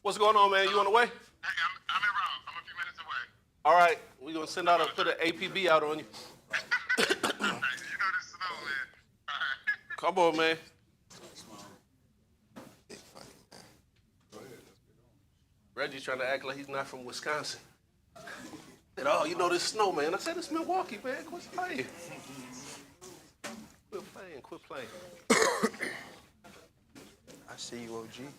What's going on, man? You on the way? Hey, I'm in route. I'm a few minutes away. All right, we're gonna put an APB out on you. You know this snow, man. All right. Come on, man. Reggie's trying to act like he's not from Wisconsin. Said, oh, you know this snow, man. I said, it's Milwaukee, man. Quit playing. Quit playing. I see you, OG.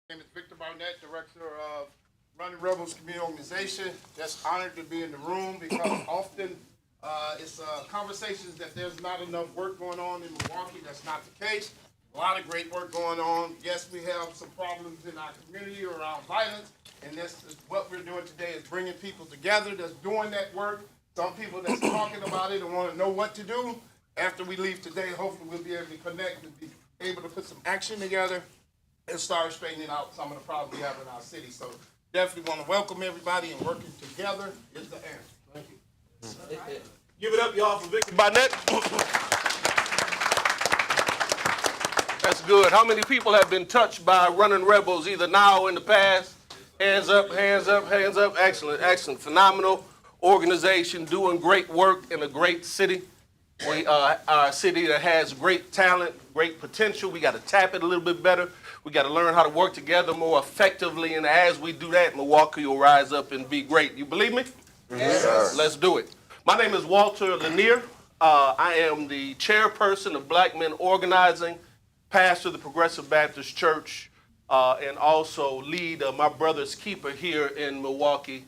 My name is Victor Barnett, Director of Running Rebels Community Organization. Just honored to be in the room because often it's conversations that there's not enough work going on in Milwaukee. That's not the case. A lot of great work going on. Yes, we have some problems in our community around violence, and this is what we're doing today is bringing people together that's doing that work. Some people that's talking about it and want to know what to do. After we leave today, hopefully we'll be able to connect and be able to put some action together and start straightening out some of the problems we have in our city. So definitely want to welcome everybody, and working together is the answer. Thank you. Give it up, y'all, for Victor Barnett. That's good. How many people have been touched by Running Rebels, either now or in the past? Hands up, hands up, hands up. Excellent, excellent. Phenomenal organization doing great work in a great city. We are a city that has great talent, great potential. We got to tap it a little bit better. We got to learn how to work together more effectively, and as we do that, Milwaukee will rise up and be great. You believe me? Yes. Let's do it. My name is Walter Lanier. I am the chairperson of Black Men Organizing, pastor of the Progressive Baptist Church, and also lead My Brother's Keeper here in Milwaukee,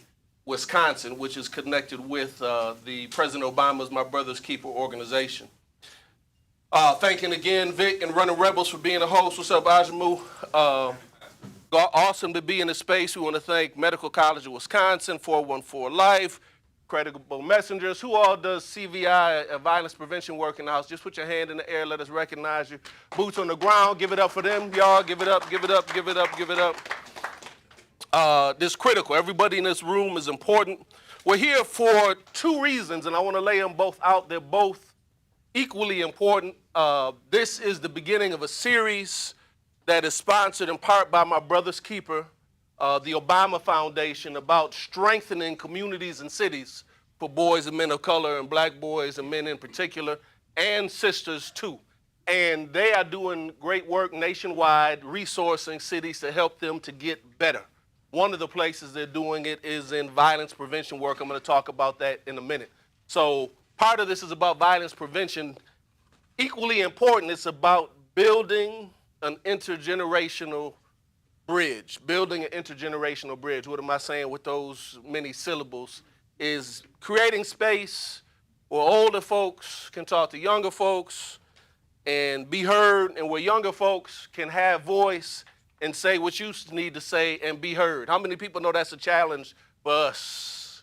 Wisconsin, which is connected with the President Obama's My Brother's Keeper organization. Thanking again Vic and Running Rebels for being a host. What's up, Ajamu? Awesome to be in the space. We want to thank Medical College of Wisconsin, 414 Life, Credible Messengers. Who all does CVI, violence prevention work in the house? Just put your hand in the air. Let us recognize you. Boots on the ground. Give it up for them, y'all. Give it up, give it up, give it up, give it up. This is critical. Everybody in this room is important. We're here for two reasons, and I want to lay them both out. They're both equally important. This is the beginning of a series that is sponsored in part by My Brother's Keeper, the Obama Foundation, about strengthening communities and cities for boys and men of color, and black boys and men in particular, and sisters too. And they are doing great work nationwide, resourcing cities to help them to get better. One of the places they're doing it is in violence prevention work. I'm going to talk about that in a minute. So part of this is about violence prevention. Equally important, it's about building an intergenerational bridge. Building an intergenerational bridge. What am I saying with those many syllables? Is creating space where older folks can talk to younger folks and be heard, and where younger folks can have voice and say what you need to say and be heard. How many people know that's a challenge for us?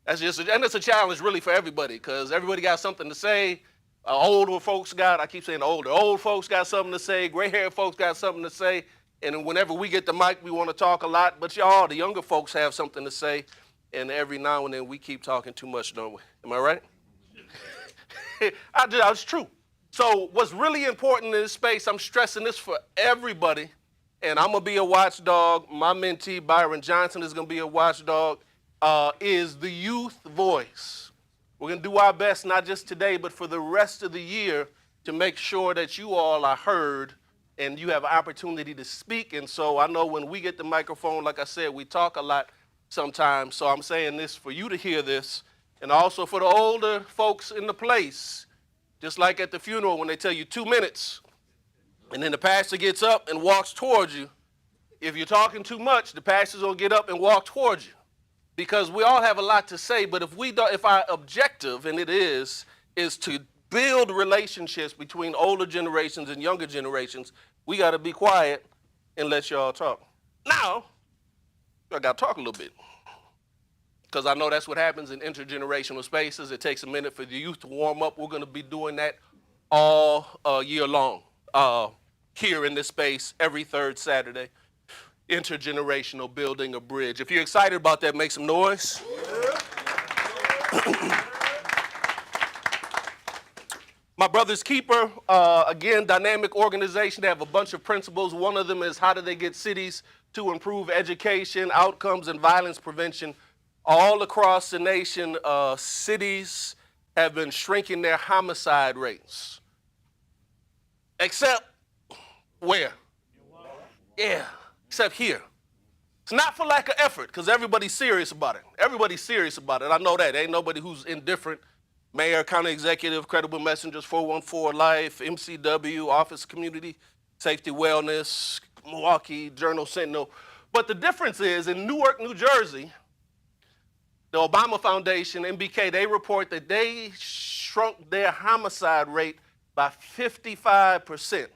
And it's a challenge really for everybody, because everybody got something to say. Older folks got, I keep saying older, old folks got something to say, gray-haired folks got something to say, and whenever we get the mic, we want to talk a lot, but y'all, the younger folks have something to say, and every now and then we keep talking too much, don't we? Am I right? It's true. So what's really important in this space, I'm stressing this for everybody, and I'm going to be a watchdog. My mentee, Byron Johnson, is going to be a watchdog, is the youth voice. We're going to do our best, not just today, but for the rest of the year, to make sure that you all are heard and you have an opportunity to speak. And so I know when we get the microphone, like I said, we talk a lot sometimes. So I'm saying this for you to hear this, and also for the older folks in the place, just like at the funeral when they tell you 2 minutes, and then the pastor gets up and walks towards you. If you're talking too much, the pastor's gonna get up and walk towards you, because we all have a lot to say. But if our objective, and it is to build relationships between older generations and younger generations, we got to be quiet and let y'all talk. Now, I got to talk a little bit, because I know that's what happens in intergenerational spaces. It takes a minute for the youth to warm up. We're going to be doing that all year long here in this space every third Saturday. Intergenerational, building a bridge. If you're excited about that, make some noise. My Brother's Keeper, again, dynamic organization. They have a bunch of principles. One of them is how do they get cities to improve education, outcomes, and violence prevention. All across the nation, cities have been shrinking their homicide rates. Except where? Yeah, except here. It's not for lack of effort, because everybody's serious about it. Everybody's serious about it. I know that. Ain't nobody who's indifferent. Mayor, county executive, credible messengers, 414 Life, MCW, Office of Community Safety Wellness, Milwaukee, Journal Sentinel. But the difference is in Newark, New Jersey, the Obama Foundation, MBK, they report that they shrunk their homicide rate by 55%.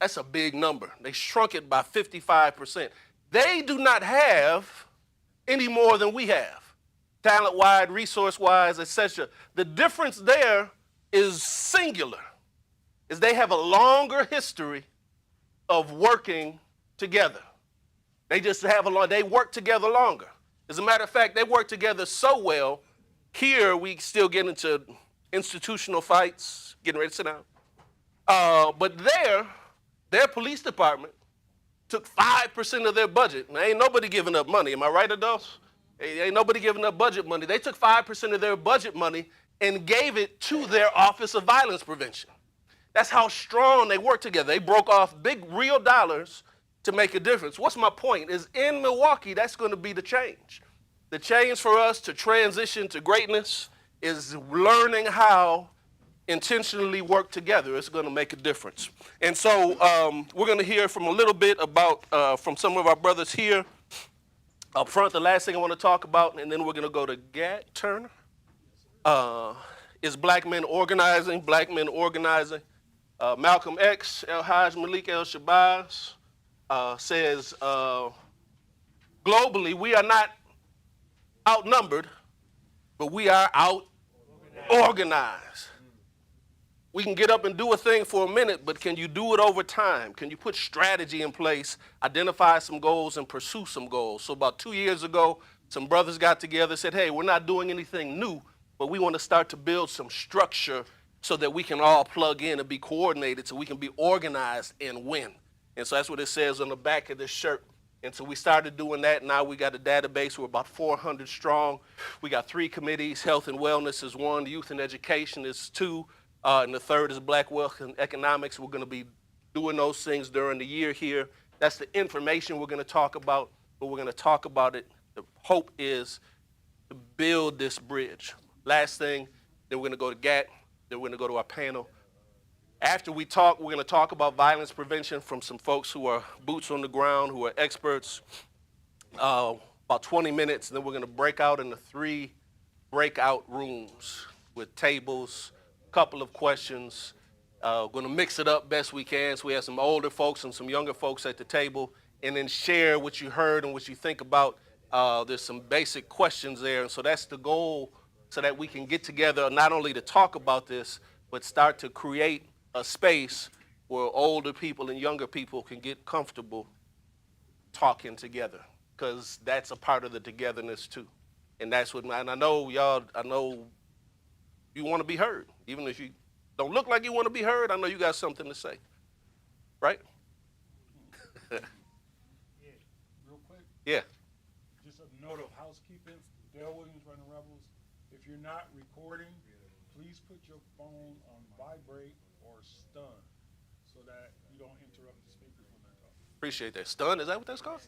That's a big number. They shrunk it by 55%. They do not have any more than we have. Talent-wise, resource-wise, etc. The difference there is singular, is they have a longer history of working together. They they work together longer. As a matter of fact, they work together so well, here we still get into institutional fights, getting ready to sit down. But their police department took 5% of their budget. Now, ain't nobody giving up money, am I right, adults? Ain't nobody giving up budget money. They took 5% of their budget money and gave it to their Office of Violence Prevention. That's how strong they work together. They broke off big real dollars to make a difference. What's my point? Is in Milwaukee, that's going to be the change. The change for us to transition to greatness is learning how intentionally work together. It's going to make a difference. And so we're going to hear from a little bit about from some of our brothers here. Up front, the last thing I want to talk about, and then we're going to go to Gat Turner, is Black Men Organizing. Black Men Organizing. Malcolm X, El Haj Malik El Shabazz says, globally, we are not outnumbered, but we are out organized. We can get up and do a thing for a minute, but can you do it over time? Can you put strategy in place, identify some goals, and pursue some goals? So about 2 years ago, some brothers got together and said, hey, we're not doing anything new, but we want to start to build some structure so that we can all plug in and be coordinated so we can be organized and win. And so that's what it says on the back of this shirt. And so we started doing that. Now we got a database. We're about 400 strong. We got 3 committees. Health and wellness is 1. Youth and education is 2. And the 3rd is black wealth and economics. We're going to be doing those things during the year here. That's the information we're going to talk about, but we're going to talk about it. The hope is to build this bridge. Last thing, then we're going to go to GAT, then we're going to go to our panel. After we talk, we're going to talk about violence prevention from some folks who are boots on the ground, who are experts. About 20 minutes, and then we're going to break out into 3 breakout rooms with tables, couple of questions. Going to mix it up best we can. So we have some older folks and some younger folks at the table, and then share what you heard and what you think about. There's some basic questions there, and so that's the goal, so that we can get together not only to talk about this, but start to create a space where older people and younger people can get comfortable talking together, because that's a part of the togetherness too. And that's what, and I know y'all, I know you want to be heard. Even if you don't look like you want to be heard, I know you got something to say. Right? Yeah, real quick. Yeah. Just a note of housekeeping. Dale Williams, Running Rebels. If you're not recording, please put your phone on vibrate or stun so that you don't interrupt the speakers when they're talking. Appreciate that. Stun, is that what that's called?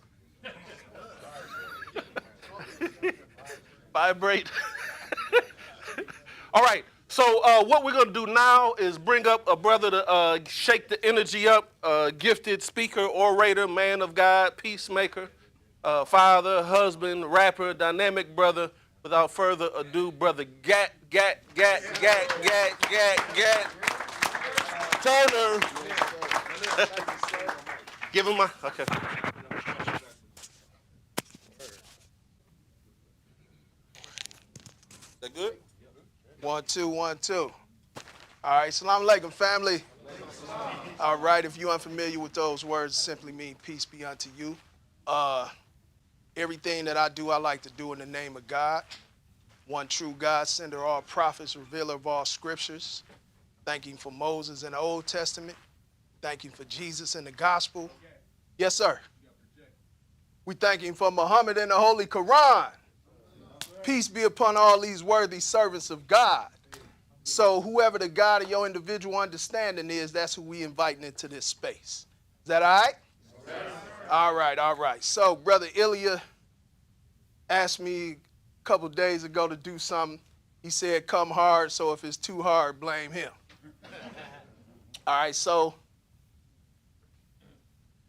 Vibrate. All right. So what we're going to do now is bring up a brother to shake the energy up, gifted speaker, orator, man of God, peacemaker, father, husband, rapper, dynamic brother. Without further ado, brother Gat. Turner. Give him my, okay. That good? 1, 2, 1, 2. All right, salam alaikum, family. All right, if you're unfamiliar with those words, simply mean peace be unto you. Everything that I do, I like to do in the name of God. One true God, sender of all prophets, revealer of all scriptures. Thank you for Moses in the Old Testament. Thank you for Jesus in the gospel. Yes, sir. We thank him for Muhammad in the Holy Quran. Peace be upon all these worthy servants of God. So whoever the God of your individual understanding is, that's who we inviting into this space. Is that all right? Yes. All right. So Brother Ilya asked me a couple days ago to do something. He said, come hard, so if it's too hard, blame him. All right, so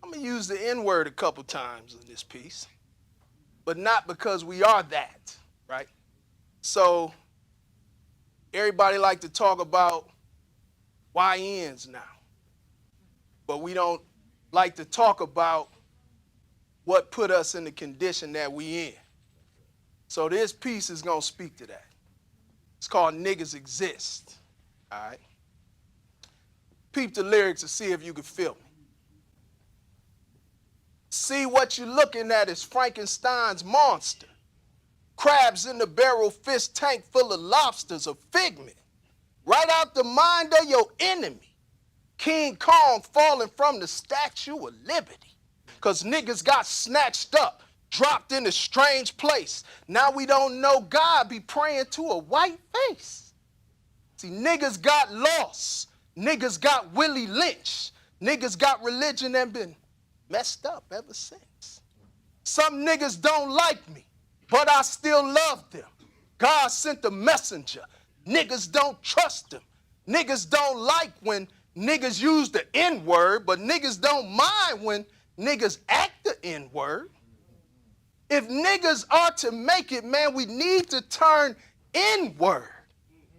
I'm going to use the N-word a couple times in this piece, but not because we are that, right? So everybody like to talk about YNs now, but we don't like to talk about what put us in the condition that we in. So this piece is going to speak to that. It's called Niggas Exist, all right? Peep the lyrics to see if you can feel me. See, what you're looking at is Frankenstein's monster. Crabs in the barrel, fish tank full of lobsters, a figment. Right out the mind of your enemy. King Kong falling from the Statue of Liberty. Because niggas got snatched up, dropped in a strange place. Now we don't know God, be praying to a white face. See, niggas got lost. Niggas got Willie Lynch. Niggas got religion and been messed up ever since. Some niggas don't like me, but I still love them. God sent a messenger. Niggas don't trust him. Niggas don't like when niggas use the N-word, but niggas don't mind when niggas act the N-word. If niggas are to make it, man, we need to turn N-word.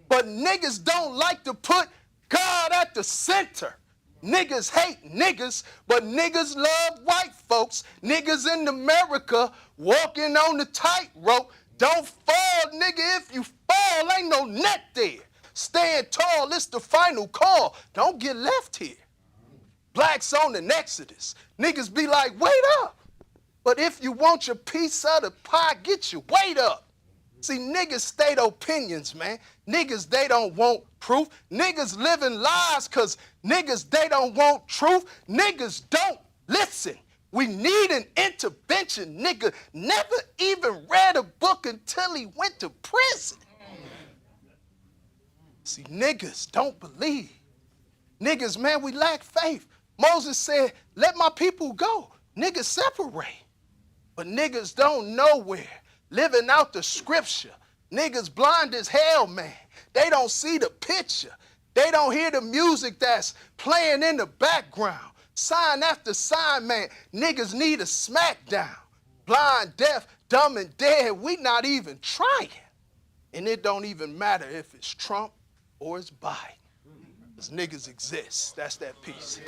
But niggas don't like to put God at the center. Niggas hate niggas, but niggas love white folks. Niggas in America walking on the tightrope. Don't fall, nigga. If you fall, ain't no net there. Stand tall, it's the final call. Don't get left here. Blacks on an exodus. Niggas be like, wait up. But if you want your piece of the pie, get your weight up. See, niggas state opinions, man. Niggas, they don't want proof. Niggas living lies because niggas, they don't want truth. Niggas don't listen. We need an intervention. Nigga never even read a book until he went to prison. See, niggas don't believe. Niggas, man, we lack faith. Moses said, let my people go. Niggas separate. But niggas don't know where. Living out the scripture. Niggas blind as hell, man. They don't see the picture. They don't hear the music that's playing in the background. Sign after sign, man. Niggas need a smackdown. Blind, deaf, dumb, and dead. We not even trying. And it don't even matter if it's Trump or it's Biden. Because niggas exist. That's that piece.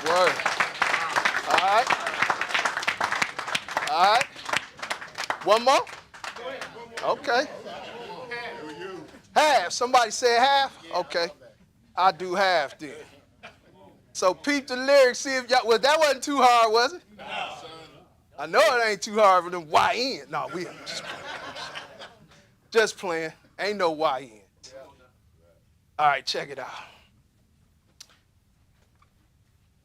Word. All right. All right. One more? Okay. Half. Somebody said half? Okay. I do half then. So peep the lyrics, see if y'all, well, that wasn't too hard, was it? No. I know it ain't too hard for them YN. No, we ain't. Just playing. Ain't no YN. All right, check it out.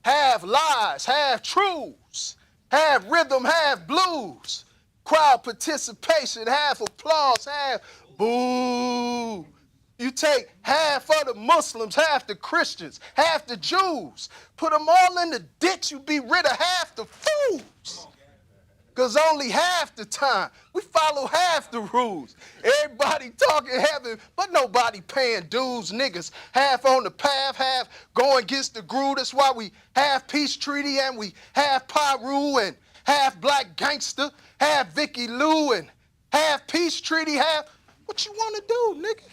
Half lies, half truths, half rhythm, half blues. Crowd participation, half applause, half boo. You take half of the Muslims, half the Christians, half the Jews, put them all in the ditch, you be rid of half the fools. Because only half the time, we follow half the rules. Everybody talking heaven, but nobody paying dues. Niggas half on the path, half going against the groove. That's why we half peace treaty and we half Pyru and half black gangster, half Vicky Lou and half peace treaty, half. What you want to do, nigga?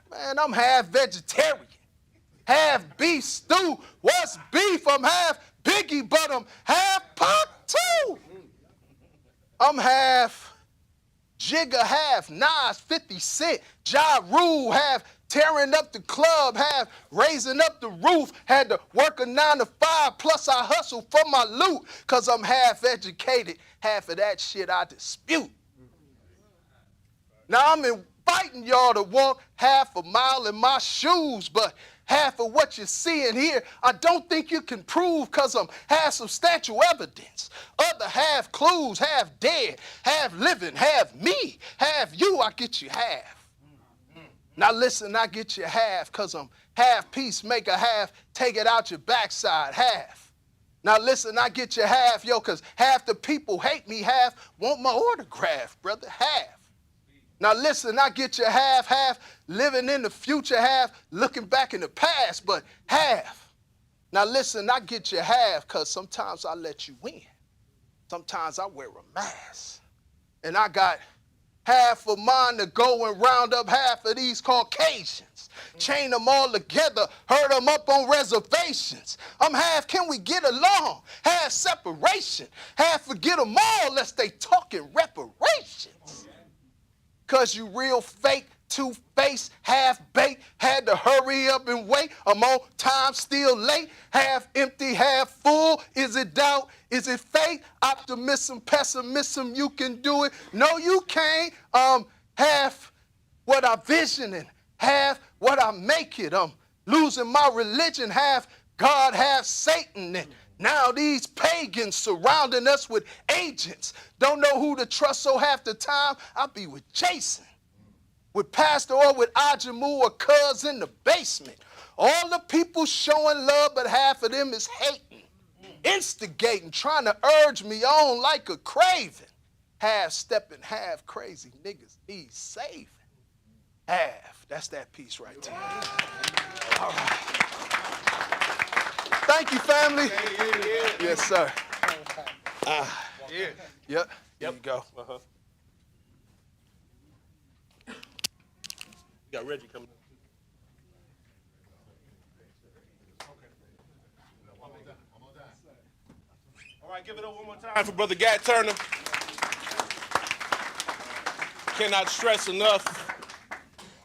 Man, I'm half vegetarian, half beef stew. What's beef? I'm half Biggie, but I'm half Pac too. I'm half Jigga, half Nas, 50 Cent, Ja Rule, half tearing up the club, half raising up the roof, had to work a 9 to 5, plus I hustle for my loot, cause I'm half educated, half of that shit I dispute. Now I'm inviting y'all to walk half a mile in my shoes, but half of what you're seeing here, I don't think you can prove because I'm half substantial evidence. Other half clues, half dead, half living, half me, half you, I get you half. Now listen, I get you half because I'm half peacemaker, half take it out your backside, half. Now listen, I get you half, yo, because half the people hate me, half want my autograph, brother, half. Now listen, I get you half, living in the future, half looking back in the past, but half. Now listen, I get you half because sometimes I let you win. Sometimes I wear a mask. And I got half of mine to go and round up half of these Caucasians. Chain them all together, herd them up on reservations. I'm half, can we get along? Half separation, half forget them all lest they talking reparations. Cause you real fake, two-faced, half-baked, had to hurry up and wait. I'm on time, still late, half empty, half full. Is it doubt? Is it fate? Optimism, pessimism, you can do it. No, you can't. Half what I vision and half what I make it. I'm losing my religion, half God, half Satan. And now these pagans surrounding us with agents. Don't know who to trust, so half the time I'll be with Jason, with Pastor or with Ajamu or Cuz in the basement. All the people showing love, but half of them is hating, instigating, trying to urge me on like a craven. Half stepping, half crazy niggas need saving. Half, that's that piece right there. All right. Thank you, family. Yeah. Yes, sir. Yeah. Yep. There you go. Uh-huh. You got Reggie coming. All right, give it up one more time for Brother Gat Turner. Cannot stress enough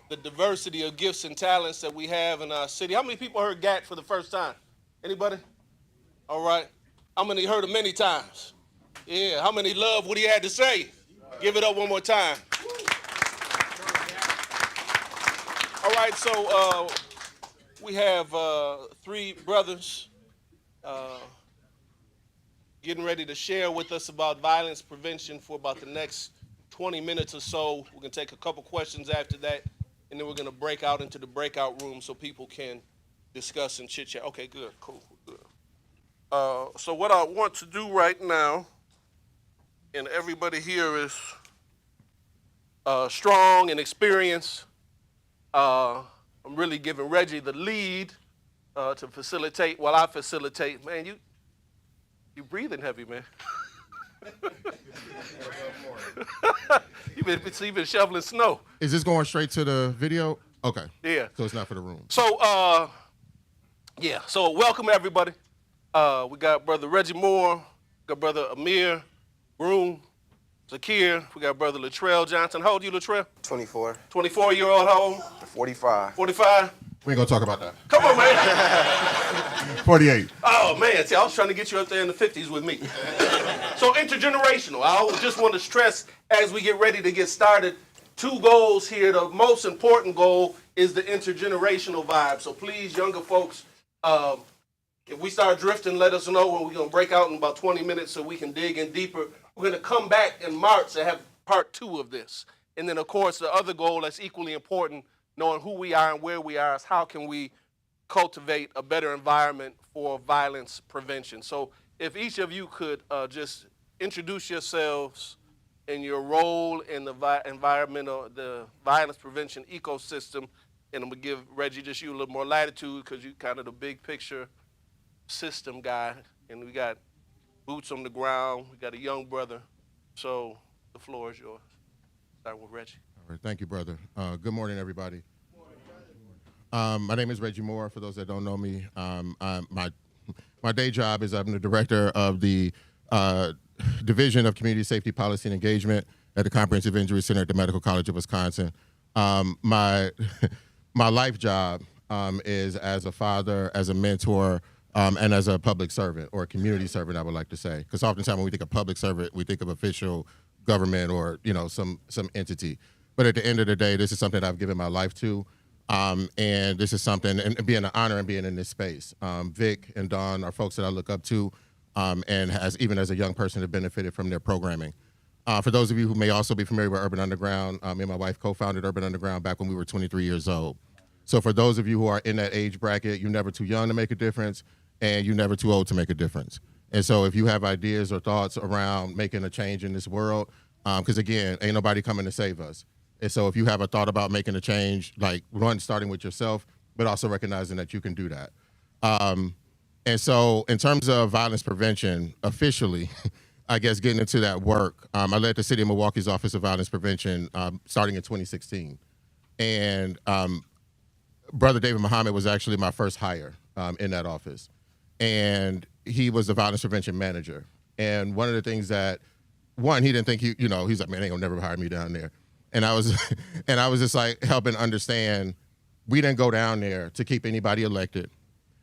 the diversity of gifts and talents that we have in our city. How many people heard Gat for the first time? Anybody? All right. How many heard him many times? Yeah. How many love what he had to say? Give it up one more time. All right. So we have 3 brothers getting ready to share with us about violence prevention for about the next 20 minutes or so. We're going to take a couple questions after that, and then we're going to break out into the breakout room so people can discuss and chit-chat. Okay, good, cool, good. So what I want to do right now, and everybody here is strong and experienced. I'm really giving Reggie the lead to facilitate while I facilitate. Man, you breathing heavy, man. You've been shoveling snow. Is this going straight to the video? Okay. Yeah. So it's not for the room. So, so welcome everybody. We got Brother Reggie Moore, got Brother Amir Broom, Zakir, we got Brother Latrell Johnson. How old are you, Latrell? 24. 24-year-old, how old? 45. 45? We ain't gonna talk about that. Come on, man. 48. Oh, man, see, I was trying to get you up there in the 50s with me. So intergenerational, I just want to stress as we get ready to get started, 2 goals here. The most important goal is the intergenerational vibe. So please, younger folks, if we start drifting, let us know, and we're going to break out in about 20 minutes so we can dig in deeper. We're going to come back in March and have part 2 of this. And then, of course, the other goal that's equally important, knowing who we are and where we are, is how can we cultivate a better environment for violence prevention. So if each of you could just introduce yourselves and your role in the the violence prevention ecosystem, and I'm gonna give Reggie just you a little more latitude because you kind of the big picture system guy, and we got boots on the ground. We got a young brother, so the floor is yours. Start with Reggie. All right, thank you, brother. Good morning, everybody. My name is Reggie Moore. For those that don't know me, my day job is I'm the director of the Division of Community Safety Policy and Engagement at the Comprehensive Injury Center at the Medical College of Wisconsin. My life job is as a father, as a mentor, and as a public servant or a community servant, I would like to say, because oftentimes when we think of public servant, we think of official government or some entity. But at the end of the day, this is something that I've given my life to, and this is something, and being an honor and being in this space. Vic and Dawn are folks that I look up to, and even as a young person have benefited from their programming. For those of you who may also be familiar with Urban Underground, me and my wife co-founded Urban Underground back when we were 23 years old. So for those of you who are in that age bracket, you're never too young to make a difference, and you're never too old to make a difference. And so if you have ideas or thoughts around making a change in this world, because again, ain't nobody coming to save us. And so if you have a thought about making a change, like one, starting with yourself, but also recognizing that you can do that. And so in terms of violence prevention, officially, I guess getting into that work, I led the City of Milwaukee's Office of Violence Prevention starting in 2016. And Brother David Muhammad was actually my first hire in that office. And he was the violence prevention manager. And one of the things that, one, he didn't think he's like, man, they ain't gonna never hire me down there. And I was just like helping understand, we didn't go down there to keep anybody elected.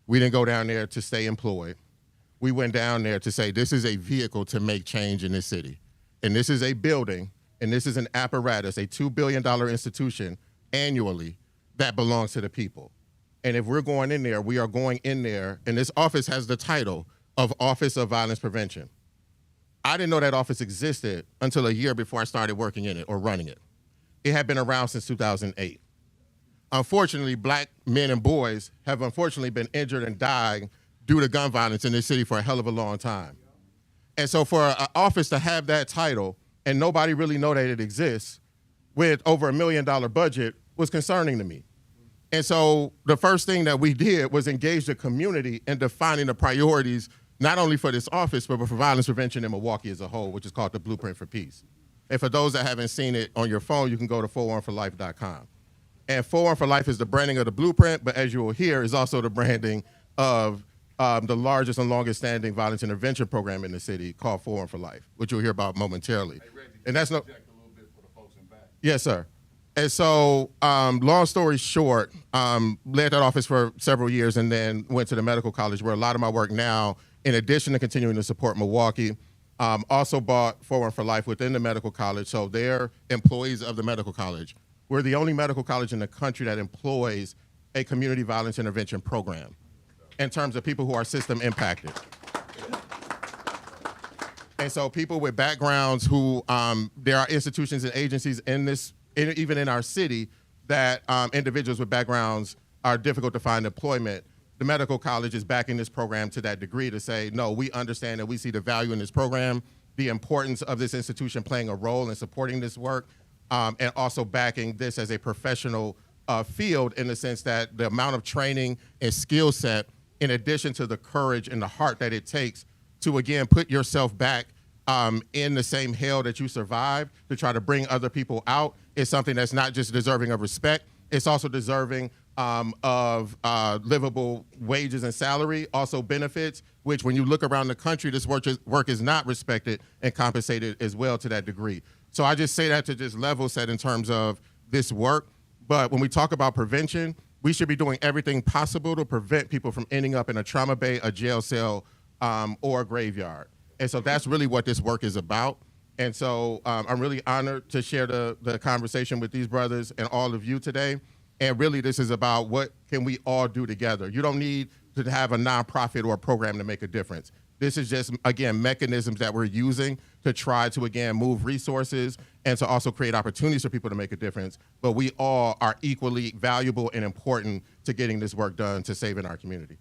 We didn't go down there to stay employed. We went down there to say, this is a vehicle to make change in this city. And this is a building, and this is an apparatus, a $2 billion institution annually that belongs to the people. And if we're going in there, we are going in there, and this office has the title of Office of Violence Prevention. I didn't know that office existed until a year before I started working in it or running it. It had been around since 2008. Unfortunately, black men and boys have unfortunately been injured and dying due to gun violence in this city for a hell of a long time. And so for an office to have that title and nobody really know that it exists with over $1 million budget was concerning to me. And so the first thing that we did was engage the community in defining the priorities, not only for this office, but for violence prevention in Milwaukee as a whole, which is called the Blueprint for Peace. And for those that haven't seen it on your phone, you can go to 414life.com. And 414 for Life is the branding of the blueprint, but as you will hear, is also the branding of the largest and longest standing violence intervention program in the city called 414 for Life, which you'll hear about momentarily. Hey, Reggie, and that's no. A little bit for the folks in back. Yes, sir. And so, long story short, led that office for several years and then went to the medical college where a lot of my work now, in addition to continuing to support Milwaukee, also bought 414 for Life within the medical college. So they're employees of the medical college. We're the only medical college in the country that employs a community violence intervention program in terms of people who are system impacted. And so people with backgrounds who, there are institutions and agencies in this, even in our city, that individuals with backgrounds are difficult to find employment. The medical college is backing this program to that degree to say, no, we understand that we see the value in this program, the importance of this institution playing a role in supporting this work, and also backing this as a professional field in the sense that the amount of training and skill set, in addition to the courage and the heart that it takes to, again, put yourself back in the same hell that you survived to try to bring other people out, is something that's not just deserving of respect, it's also deserving of livable wages and salary, also benefits, which when you look around the country, this work is not respected and compensated as well to that degree. So I just say that to just level set in terms of this work. But when we talk about prevention, we should be doing everything possible to prevent people from ending up in a trauma bay, a jail cell, or a graveyard. And so that's really what this work is about. And so I'm really honored to share the conversation with these brothers and all of you today. And really this is about what can we all do together. You don't need to have a nonprofit or a program to make a difference. This is just, again, mechanisms that we're using to try to, again, move resources and to also create opportunities for people to make a difference. But we all are equally valuable and important to getting this work done to saving our community.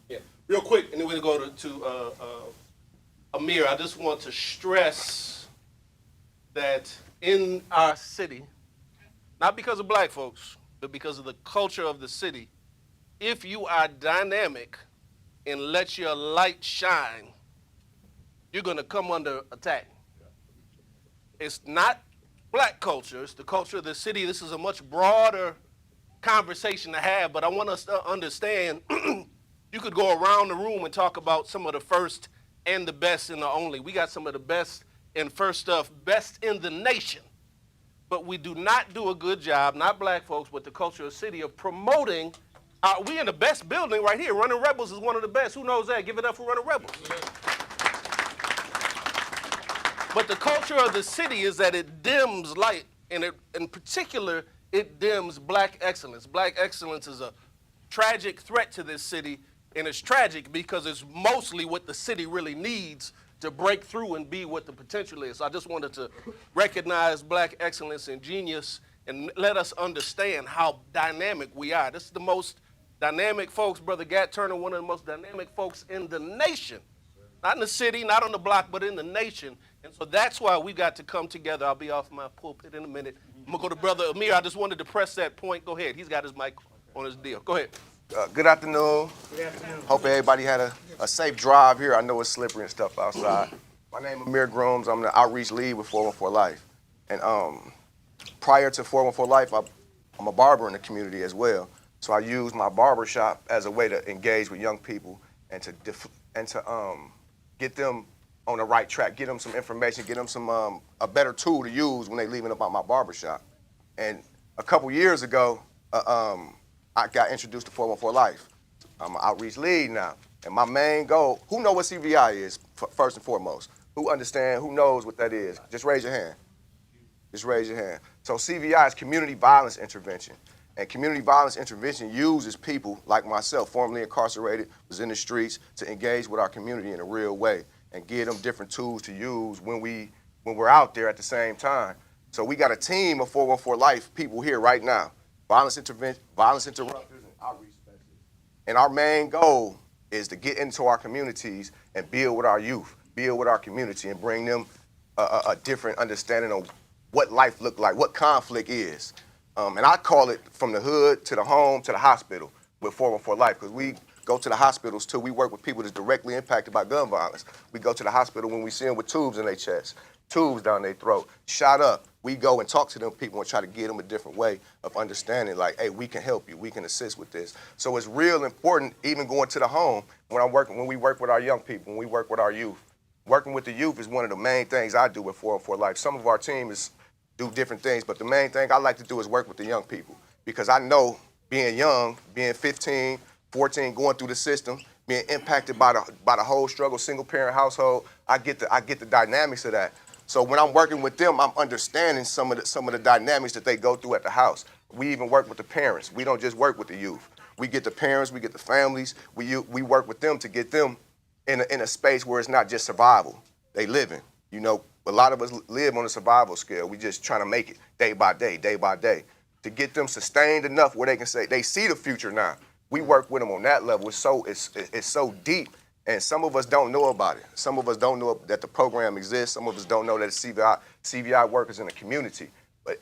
Yeah, real quick, and then we'll go to Amir. I just want to stress that in our city, not because of black folks, but because of the culture of the city, if you are dynamic and let your light shine, you're going to come under attack. It's not black culture, it's the culture of the city. This is a much broader conversation to have, but I want us to understand you could go around the room and talk about some of the first and the best and the only. We got some of the best and first stuff, best in the nation. But we do not do a good job, not black folks, but the culture of the city, of promoting. We in the best building right here. Running Rebels is one of the best. Who knows that? Give it up for Running Rebels. But the culture of the city is that it dims light, and in particular, it dims black excellence. Black excellence is a tragic threat to this city, and it's tragic because it's mostly what the city really needs to break through and be what the potential is. So I just wanted to recognize black excellence and genius and let us understand how dynamic we are. This is the most dynamic folks, Brother Gat Turner, one of the most dynamic folks in the nation. Not in the city, not on the block, but in the nation. And so that's why we got to come together. I'll be off my pulpit in a minute. I'm going to go to Brother Amir. I just wanted to press that point. Go ahead. He's got his mic on his deal. Go ahead. Good afternoon. Good afternoon. Hope everybody had a safe drive here. I know it's slippery and stuff outside. My name is Amir Grooms. I'm the outreach lead with 414 Life. And prior to 414 Life, I'm a barber in the community as well. So I use my barber shop as a way to engage with young people and to get them on the right track, get them some information, get them some a better tool to use when they leaving about my barber shop. And a couple years ago, I got introduced to 414 Life. I'm an outreach lead now. And my main goal, who know what CVI is, first and foremost? Who understand, who knows what that is? Just raise your hand. Just raise your hand. So CVI is community violence intervention. And community violence intervention uses people like myself, formerly incarcerated, was in the streets, to engage with our community in a real way and give them different tools to use when we're out there at the same time. So we got a team of 414 Life people here right now. Violence interrupters, and outreach specialists. And our main goal is to get into our communities and build with our youth, build with our community, and bring them a different understanding of what life look like, what conflict is. And I call it from the hood to the home to the hospital with 414 Life, because we go to the hospitals too. We work with people that's directly impacted by gun violence. We go to the hospital when we see them with tubes in their chest, tubes down their throat, shot up. We go and talk to them people and try to give them a different way of understanding, like, hey, we can help you, we can assist with this. So it's real important, even going to the home, when we work with our young people, when we work with our youth. Working with the youth is one of the main things I do with 414 Life. Some of our team do different things, but the main thing I like to do is work with the young people, because I know being young, being 15, 14, going through the system, being impacted by the whole struggle, single parent household, I get the dynamics of that. So when I'm working with them, I'm understanding some of the dynamics that they go through at the house. We even work with the parents. We don't just work with the youth. We get the parents, we get the families. We work with them to get them in a space where it's not just survival. They living. You know, a lot of us live on a survival scale. We just trying to make it day by day, day by day. To get them sustained enough where they can say they see the future now. We work with them on that level. It's so deep. And some of us don't know about it. Some of us don't know that the program exists. Some of us don't know that it's CVI workers in the community.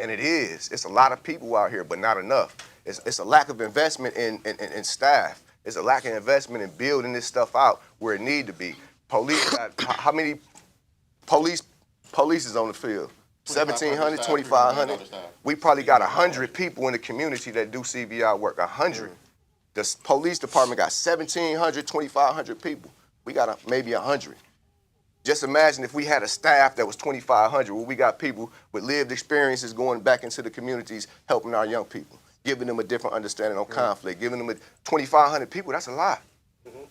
And it is. It's a lot of people out here, but not enough. It's a lack of investment in staff. It's a lack of investment in building this stuff out where it need to be. Police, how many police is on the field? 1,700, 2,500. We probably got 100 people in the community that do CVI work, 100. The police department got 1,700, 2,500 people. We got maybe 100. Just imagine if we had a staff that was 2,500, where we got people with lived experiences going back into the communities, helping our young people, giving them a different understanding on conflict, giving them 2,500 people, that's a lot.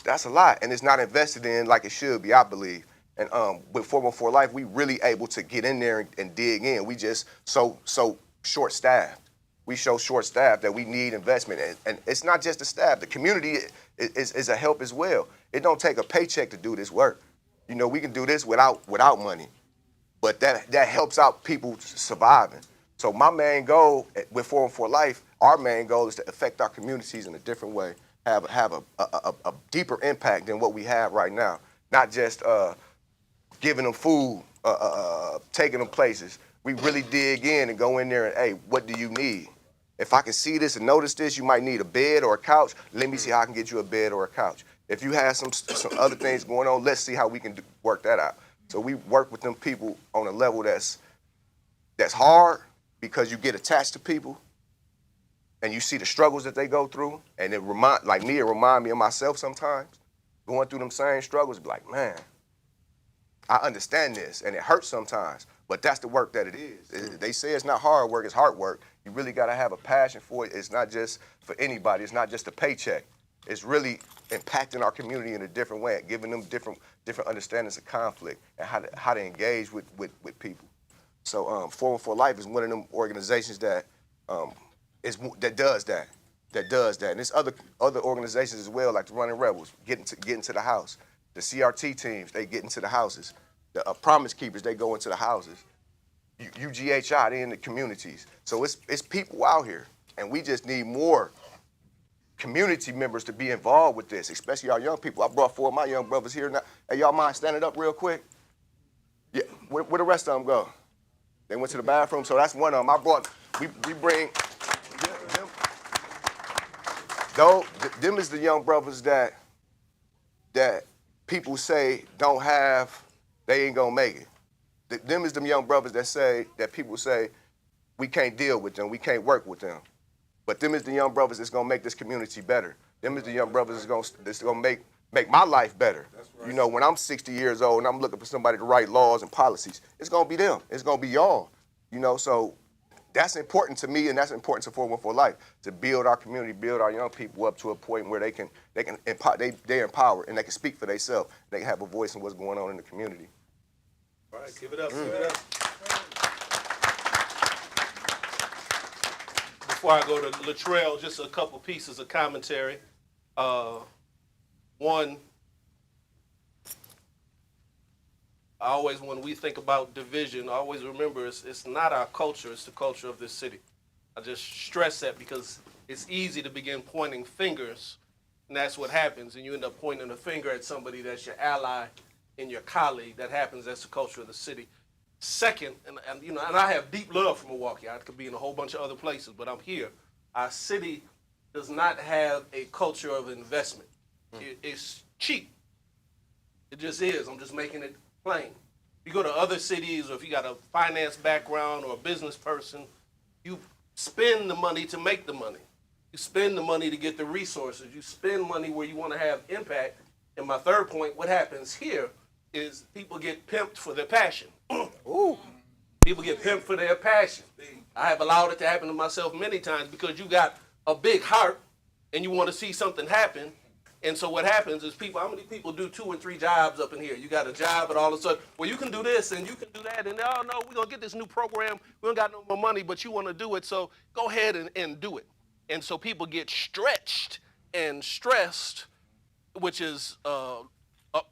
That's a lot, and it's not invested in like it should be, I believe. And with 414 Life, we really able to get in there and dig in. We just so short-staffed. we show short staff that we need investment. And it's not just the staff. The community is a help as well. It don't take a paycheck to do this work. You know, we can do this without money, but that helps out people surviving. So my main goal with 414 Life, our main goal is to affect our communities in a different way, have a deeper impact than what we have right now. Not just giving them food, taking them places. We really dig in and go in there and, hey, what do you need? If I can see this and notice this, you might need a bed or a couch. Let me see how I can get you a bed or a couch. If you have some other things going on, let's see how we can work that out. So we work with them people on a level that's hard, because you get attached to people and you see the struggles that they go through, and it remind me of myself sometimes, going through them same struggles, be like, man, I understand this, and it hurts sometimes, but that's the work that it is. They say it's not hard work, it's hard work. You really gotta have a passion for it. It's not just for anybody, it's not just a paycheck. It's really impacting our community in a different way, giving them different understandings of conflict and how to engage with people. So 414 Life is one of them organizations that does that. And there's other organizations as well, like the Running Rebels, getting to the house. The CRT teams, they get into the houses. The Promise Keepers, they go into the houses. UGHI, they in the communities. So it's people out here, and we just need more community members to be involved with this, especially our young people. I brought 4 of my young brothers here now. Hey, y'all mind standing up real quick? Yeah, where the rest of them go? They went to the bathroom, so that's one of them. We bring them. Them is the young brothers that people say don't have, they ain't gonna make it. Them is them young brothers that people say we can't deal with them, we can't work with them. But them is the young brothers that's gonna make this community better. Them is the young brothers that's gonna make my life better. Right. You know, when I'm 60 years old and I'm looking for somebody to write laws and policies, it's gonna be them. It's gonna be y'all. You know, so that's important to me, and that's important to 414 Life, to build our community, build our young people up to a point where they empower and they can speak for themselves. They can have a voice in what's going on in the community. All right, give it up, give it up. Before I go to Latrell, just a couple pieces of commentary. One, when we think about division, I always remember it's not our culture, it's the culture of this city. I just stress that because it's easy to begin pointing fingers, and that's what happens, and you end up pointing a finger at somebody that's your ally and your colleague. That happens, that's the culture of the city. Second, and I have deep love for Milwaukee. I could be in a whole bunch of other places, but I'm here. Our city does not have a culture of investment. It's cheap. It just is. I'm just making it plain. You go to other cities, or if you got a finance background or a business person, you spend the money to make the money. You spend the money to get the resources. You spend money where you want to have impact. And my third point, what happens here is people get pimped for their passion. Ooh. People get pimped for their passion. I have allowed it to happen to myself many times because you got a big heart and you want to see something happen. And so what happens is how many people do 2 and 3 jobs up in here? You got a job and all of a sudden, well, you can do this and you can do that. And oh, no, we're going to get this new program. We don't got no more money, but you want to do it. So go ahead and do it. And so people get stretched and stressed, which is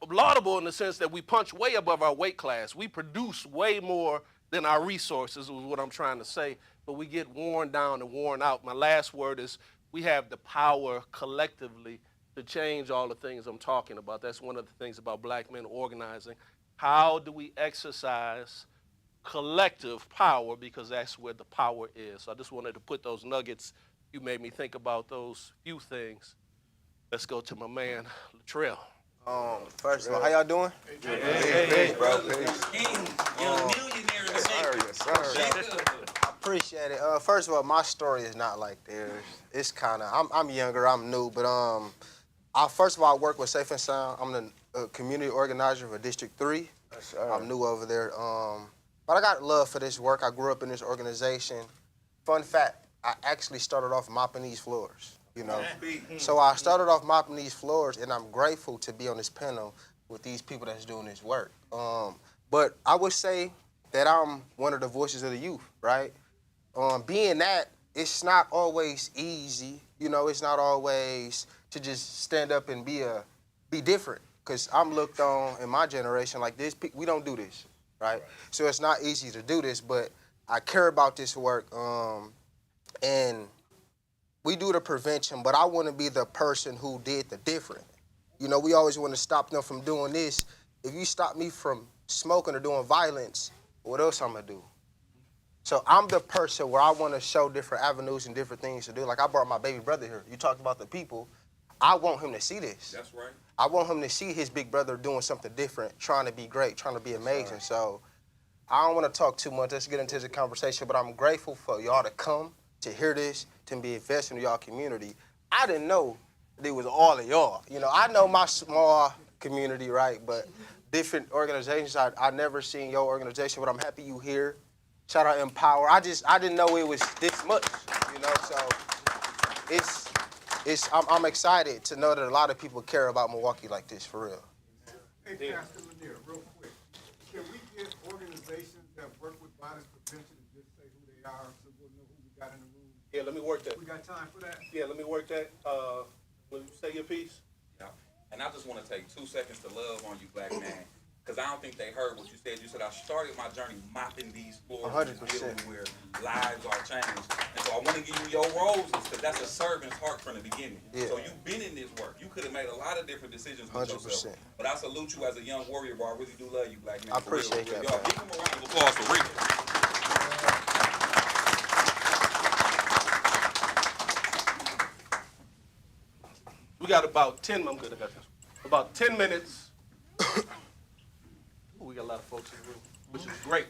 laudable in the sense that we punch way above our weight class. We produce way more than our resources, is what I'm trying to say. But we get worn down and worn out. My last word is we have the power collectively to change all the things I'm talking about. That's one of the things about black men organizing. How do we exercise collective power? Because that's where the power is. So I just wanted to put those nuggets. You made me think about those few things. Let's go to my man, Latrell. First of all, how y'all doing? Hey, bro. Peace. Young millionaire in the Yes, sir. I appreciate it. First of all, my story is not like theirs. It's kind of, I'm younger, I'm new, but first of all, I work with Safe and Sound. I'm the community organizer for District 3. Yes, sir. I'm new over there. But I got love for this work. I grew up in this organization. Fun fact, I actually started off mopping these floors, you know. So I started off mopping these floors, and I'm grateful to be on this panel with these people that's doing this work. But I would say that I'm one of the voices of the youth, right? Being that, it's not always easy. You know, it's not always to just stand up and be different. Because I'm looked on in my generation like this. We don't do this, right? So it's not easy to do this, but I care about this work. And we do the prevention, but I want to be the person who did the different. You know, we always want to stop them from doing this. If you stop me from smoking or doing violence, what else I'm going to do? So I'm the person where I want to show different avenues and different things to do. Like I brought my baby brother here. You talked about the people. I want him to see this. That's right. I want him to see his big brother doing something different, trying to be great, trying to be amazing. So I don't want to talk too much. Let's get into the conversation. But I'm grateful for y'all to come, to hear this, to be invested in y'all community. I didn't know that it was all of y'all. You know, I know my small community, right? But different organizations, I never seen your organization, but I'm happy you here. Shout out Empower. I didn't know it was this much, you know, so I'm excited to know that a lot of people care about Milwaukee like this, for real. Hey, Pastor Lanier, real quick. Can we get organizations that work with violence prevention and just say who they are so we'll know who we got in the room? Yeah, let me work that. We got time for that? Yeah, let me work that. Will you say your piece? Yeah. And I just want to take 2 seconds to love on you, black man, because I don't think they heard what you said. You said I started my journey mopping these floors, 100%. dealing where lives are changed. And so I want to give you your roses, because that's a servant's heart from the beginning. Yeah. So you've been in this work. You could have made a lot of different decisions with 100%. yourself. But I salute you as a young warrior, bro. I really do love you, black man. I for real, appreciate for real. that, Y'all, man. give him a round of applause for real. We got about 10, I'm good, I got this. About 10 minutes. Ooh, we got a lot of folks in the room, which is great.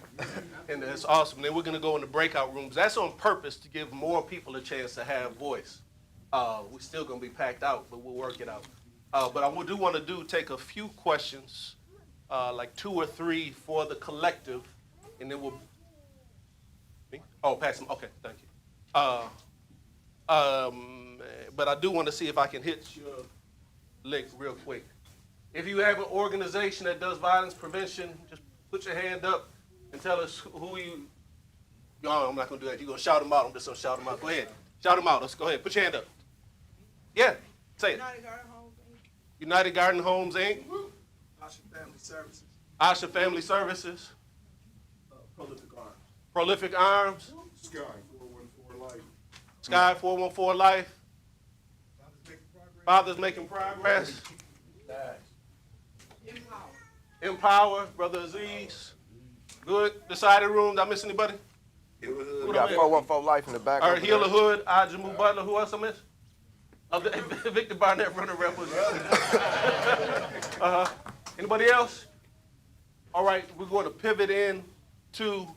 And that's awesome. Then we're gonna go into breakout rooms. That's on purpose to give more people a chance to have voice. We're still gonna be packed out, but we'll work it out. But I do wanna take a few questions, like 2 or 3 for the collective, and then we'll, me? Oh, pass them, okay, thank you. But I do want to see if I can hit your lick real quick. If you have an organization that does violence prevention, just put your hand up and tell us who you. No, I'm not gonna do that. You're gonna shout them out. I'm just gonna shout them out. Go ahead, shout them out. Let's go ahead. Put your hand up. Yeah, say it. United Garden Homes Inc. Asha Family Services. Asha Family Services. Prolific Arms. Prolific Arms. Sky 414 Life. Sky 414 Life. Fathers Making Progress. Fathers Making Progress. Empower, Brother Aziz. Good. Decided Room. Did I miss anybody? We got 414 Life in the back. All right, over Healer there. Hood, Ajamu Butler. Who else I missed? Victor Barnett, Running Rebels. Anybody else? All right, we're going to pivot in to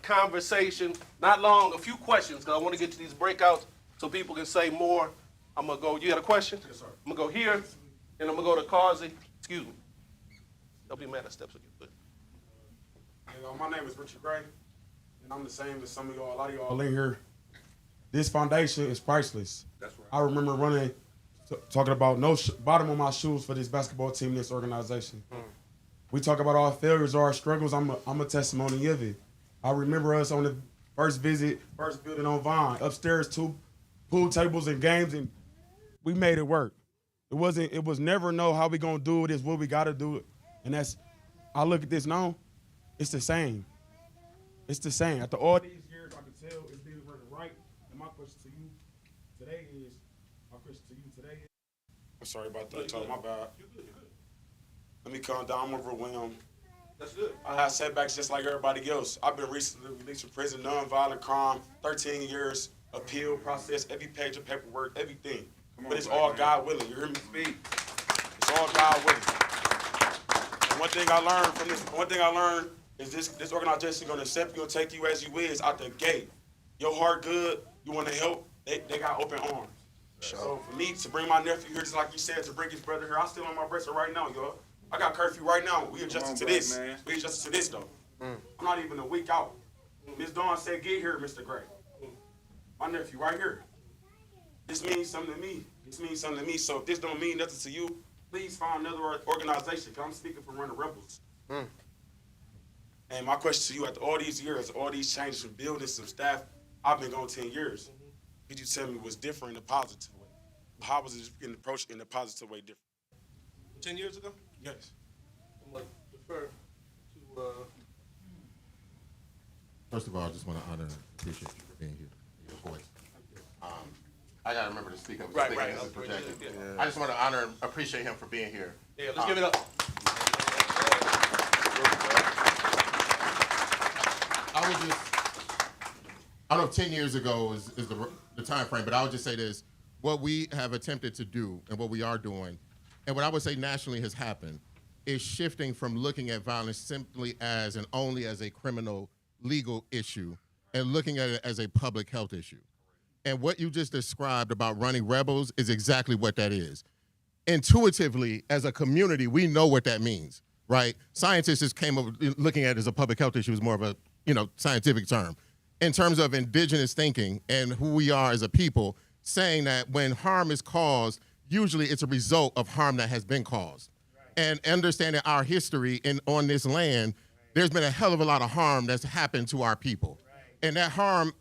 conversation. Not long, a few questions, because I want to get to these breakouts so people can say more. I'm going to go, you got a question? Yes, sir. I'm going to go here, and I'm going to go to Causey. Excuse me. Don't be mad at steps again. But My name is Richard Gray, and I'm the same as some of y'all, a lot of y'all in here. This foundation is priceless. That's right. I remember running, talking about bottom of my shoes for this basketball team, this organization. We talk about our failures or our struggles. I'm a testimony of it. I remember us on the first building on Vine, upstairs, 2 pool tables and games, and we made it work. It was never know how we gonna do it, it's what we gotta do it. And I look at this now, it's the same. It's the same. After all these years, I can tell it's been right. And my question to you today is, I'm sorry about that, Tony, my bad. Let me calm down, I'm overwhelmed. that's good. I had setbacks just like everybody else. I've been recently released from prison, nonviolent crime, 13 years, appeal process, every page of paperwork, everything. But it's all God willing, you hear me? It's all God willing. And one thing I learned is this organization gonna accept you and take you as you is out the gate. Your heart good, you wanna help, they got open arms. So for me to bring my nephew here, just like you said, to bring his brother here, I'm still on my breast right now, y'all. I got curfew right now. We adjusted to this. man. We adjusted to this though. I'm not even a week out. Miss Dawn said, get here, Mr. Gray. My nephew right here. This means something to me. So if this don't mean nothing to you, please find another organization, because I'm speaking for Running Rebels. And my question to you, after all these years, all these changes from building some staff, I've been gone 10 years. Could you tell me what's different in a positive way? How was it in approach in a positive way different? 10 years ago? Yes. I'm going to defer to First of all, I just want to honor and appreciate you for being here. Your voice. I got to remember to speak up. Right. This is projected. I just want to honor and appreciate him for being here. Yeah, let's give it up. I don't know if 10 years ago is the time frame, but I would just say this. What we have attempted to do and what we are doing, and what I would say nationally has happened, is shifting from looking at violence simply as and only as a criminal legal issue and looking at it as a public health issue. And what you just described about running rebels is exactly what that is. Intuitively, as a community, we know what that means, right? Scientists just came up looking at it as a public health issue is more of a, scientific term. In terms of indigenous thinking and who we are as a people, saying that when harm is caused, usually it's a result of harm that has been caused. And understanding our history on this land, there's been a hell of a lot of harm that's happened to our people. And that harm,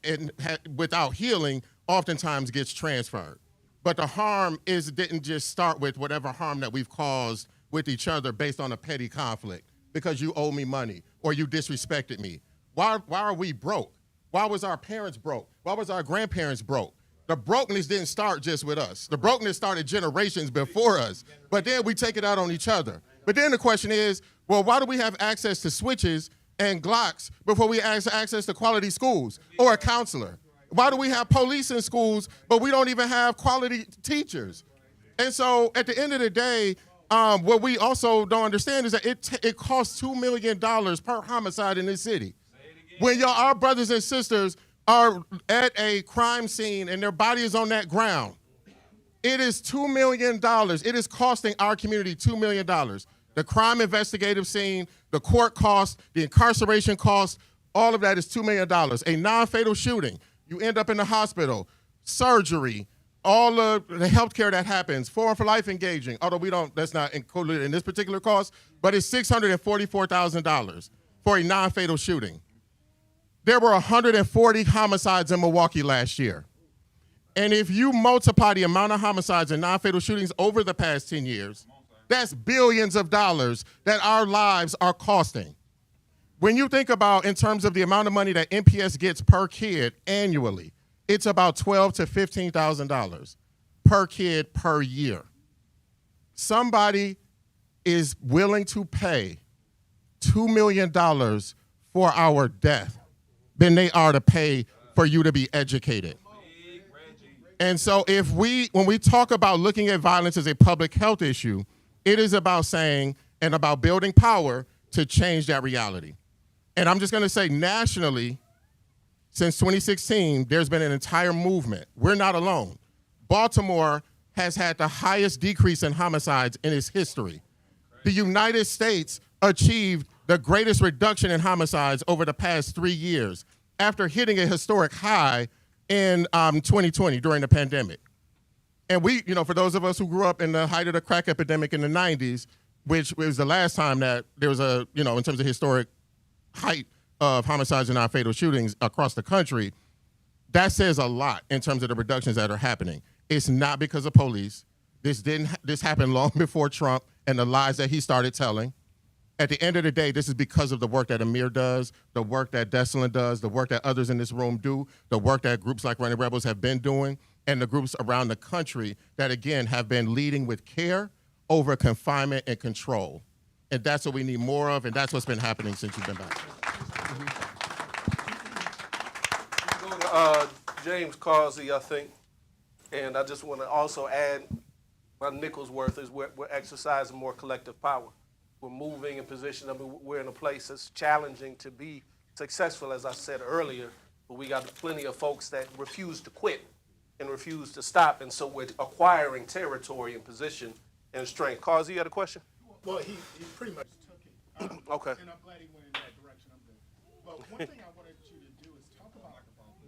without healing, oftentimes gets transferred. But the harm didn't just start with whatever harm that we've caused with each other based on a petty conflict, because you owe me money or you disrespected me. Why are we broke? Why was our parents broke? Why was our grandparents broke? The brokenness didn't start just with us. The brokenness started generations before us, but then we take it out on each other. But then the question is, well, why do we have access to switches and Glocks before we have access to quality schools or a counselor? Why do we have police in schools, but we don't even have quality teachers? And so at the end of the day, what we also don't understand is that it costs $2 million per homicide in this city. When our brothers and sisters are at a crime scene and their body is on that ground, it is $2 million. It is costing our community $2 million. The crime investigative scene, the court costs, the incarceration costs, all of that is $2 million. A non-fatal shooting, you end up in the hospital, surgery, all of the healthcare that happens, Forum for Life engaging, although that's not included in this particular cost, but it's $644,000 for a non-fatal shooting. There were 140 homicides in Milwaukee last year. And if you multiply the amount of homicides and non-fatal shootings over the past 10 years, that's billions of dollars that our lives are costing. When you think about in terms of the amount of money that MPS gets per kid annually, it's about $12,000 to $15,000 per kid per year. Somebody is willing to pay $2 million for our death than they are to pay for you to be educated. And so when we talk about looking at violence as a public health issue, it is about saying and about building power to change that reality. And I'm just gonna say nationally, since 2016, there's been an entire movement. We're not alone. Baltimore has had the highest decrease in homicides in its history. The United States achieved the greatest reduction in homicides over the past 3 years after hitting a historic high in 2020 during the pandemic. And we, for those of us who grew up in the height of the crack epidemic in the 90s, which was the last time that there was in terms of historic height of homicides and non-fatal shootings across the country, that says a lot in terms of the reductions that are happening. It's not because of police. This happened long before Trump and the lies that he started telling. At the end of the day, this is because of the work that Amir does, the work that Desalin does, the work that others in this room do, the work that groups like Running Rebels have been doing, and the groups around the country that, again, have been leading with care over confinement and control. And that's what we need more of, and that's what's been happening since you've been back. Go to James Causey, I think. And I just want to also add my nickel's worth is we're exercising more collective power. We're moving in position. We're in a place that's challenging to be successful, as I said earlier, but we got plenty of folks that refuse to quit and refuse to stop, and so we're acquiring territory and position and strength. Causey, you had a question? Well, he pretty much took it. Okay. And I'm glad he went in that direction. I'm good. But one thing I wanted you to do is talk about.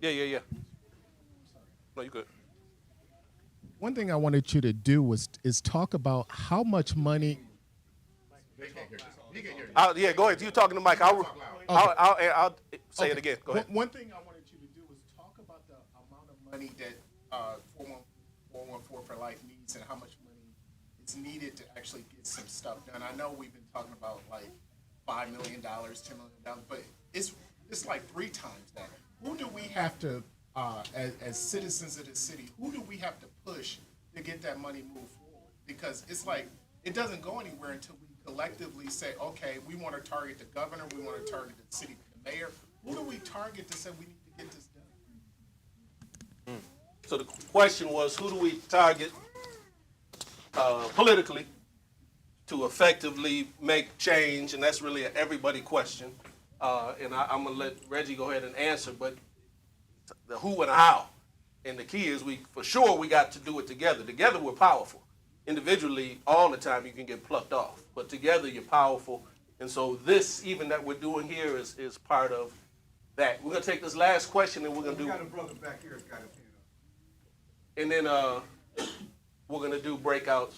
Yeah. No, you good. One thing I wanted you to do is talk about how much money. Yeah, go ahead. You talking to Mike? I'll say it again. Go ahead. One thing I wanted you to do was talk money that 414 for Life needs and how much money is needed to actually get some stuff done. I know we've been talking about like $5 million, $10 million, but it's like 3 times that. Who do we have to, as citizens of the city, who do we have to push to get that money moved forward? Because it's like it doesn't go anywhere until we collectively say, okay, we want to target the governor, we want to target the city, the mayor. Who do we target to say we need to get this done? So the question was, who do we target politically to effectively make change? And that's really an everybody question. And I'm going to let Reggie go ahead and answer, but the who and the how. And the key is we got to do it together. Together we're powerful. Individually, all the time you can get plucked off, but together you're powerful. And so this, even that we're doing here, is part of that. We're going to take this last question and we're going to do. We got a brother back here that's got his hand up. And then we're going to do breakouts.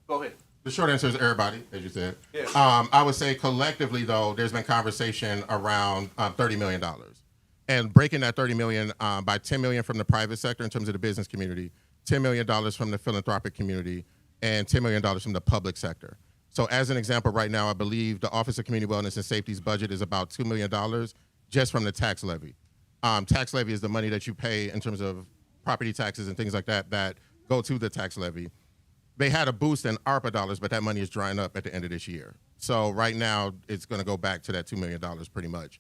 Go ahead. The short answer is everybody, as you said. Yeah. I would say collectively, though, there's been conversation around $30 million. And breaking that $30 million by $10 million from the private sector in terms of the business community, $10 million from the philanthropic community, and $10 million from the public sector. So as an example, right now, I believe the Office of Community Wellness and Safety's budget is about $2 million just from the tax levy. Tax levy is the money that you pay in terms of property taxes and things like that that go to the tax levy. They had a boost in ARPA dollars, but that money is drying up at the end of this year. So right now, it's going to go back to that $2 million pretty much.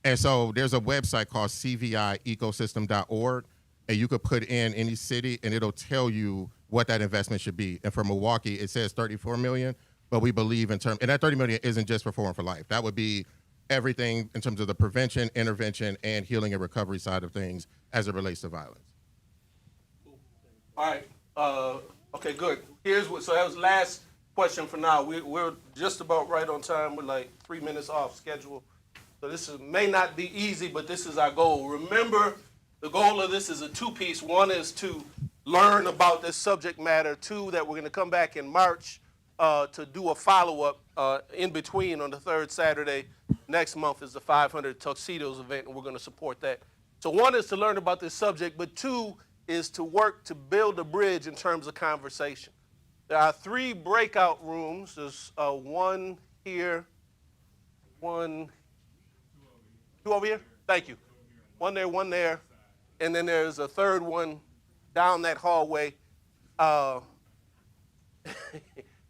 And so there's a website called cviecosystem.org, and you could put in any city, and it'll tell you what that investment should be. And for Milwaukee, it says $34 million, but we believe in terms, and that $30 million isn't just for 4 for Life. That would be everything in terms of the prevention, intervention, and healing and recovery side of things as it relates to violence. All right. Okay, good. So that was the last question for now. We're just about right on time. We're like 3 minutes off schedule. So this may not be easy, but this is our goal. Remember, the goal of this is a 2-piece. One is to learn about this subject matter. 2, that we're going to come back in March to do a follow-up in between on the 3rd Saturday. Next month is the 500 Tuxedos event, and we're going to support that. So 1 is to learn about this subject, but 2 is to work to build a bridge in terms of conversation. There are 3 breakout rooms. There's 1 here, 1, 2 over here? Thank you. 1 there, 1 there. And then there's a 3rd one down that hallway.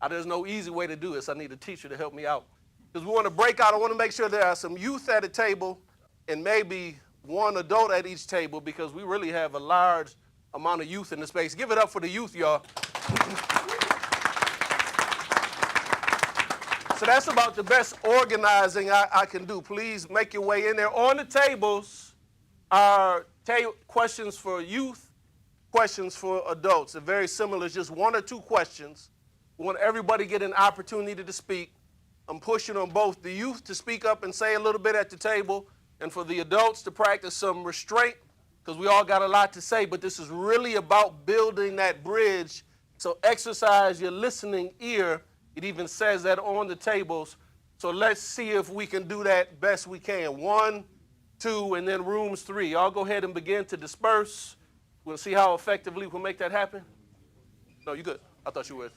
There's no easy way to do this. I need a teacher to help me out. Because we want to break out. I want to make sure there are some youth at a table and maybe 1 adult at each table, because we really have a large amount of youth in the space. Give it up for the youth, y'all. So that's about the best organizing I can do. Please make your way in there. On the tables are questions for youth, questions for adults. They're very similar. It's just 1 or 2 questions. We want everybody to get an opportunity to speak. I'm pushing on both the youth to speak up and say a little bit at the table, and for the adults to practice some restraint, because we all got a lot to say, but this is really about building that bridge. So exercise your listening ear. It even says that on the tables. So let's see if we can do that best we can. 1, 2, and then rooms 3. Y'all go ahead and begin to disperse. We'll see how effectively we'll make that happen. No, you good. I thought you were.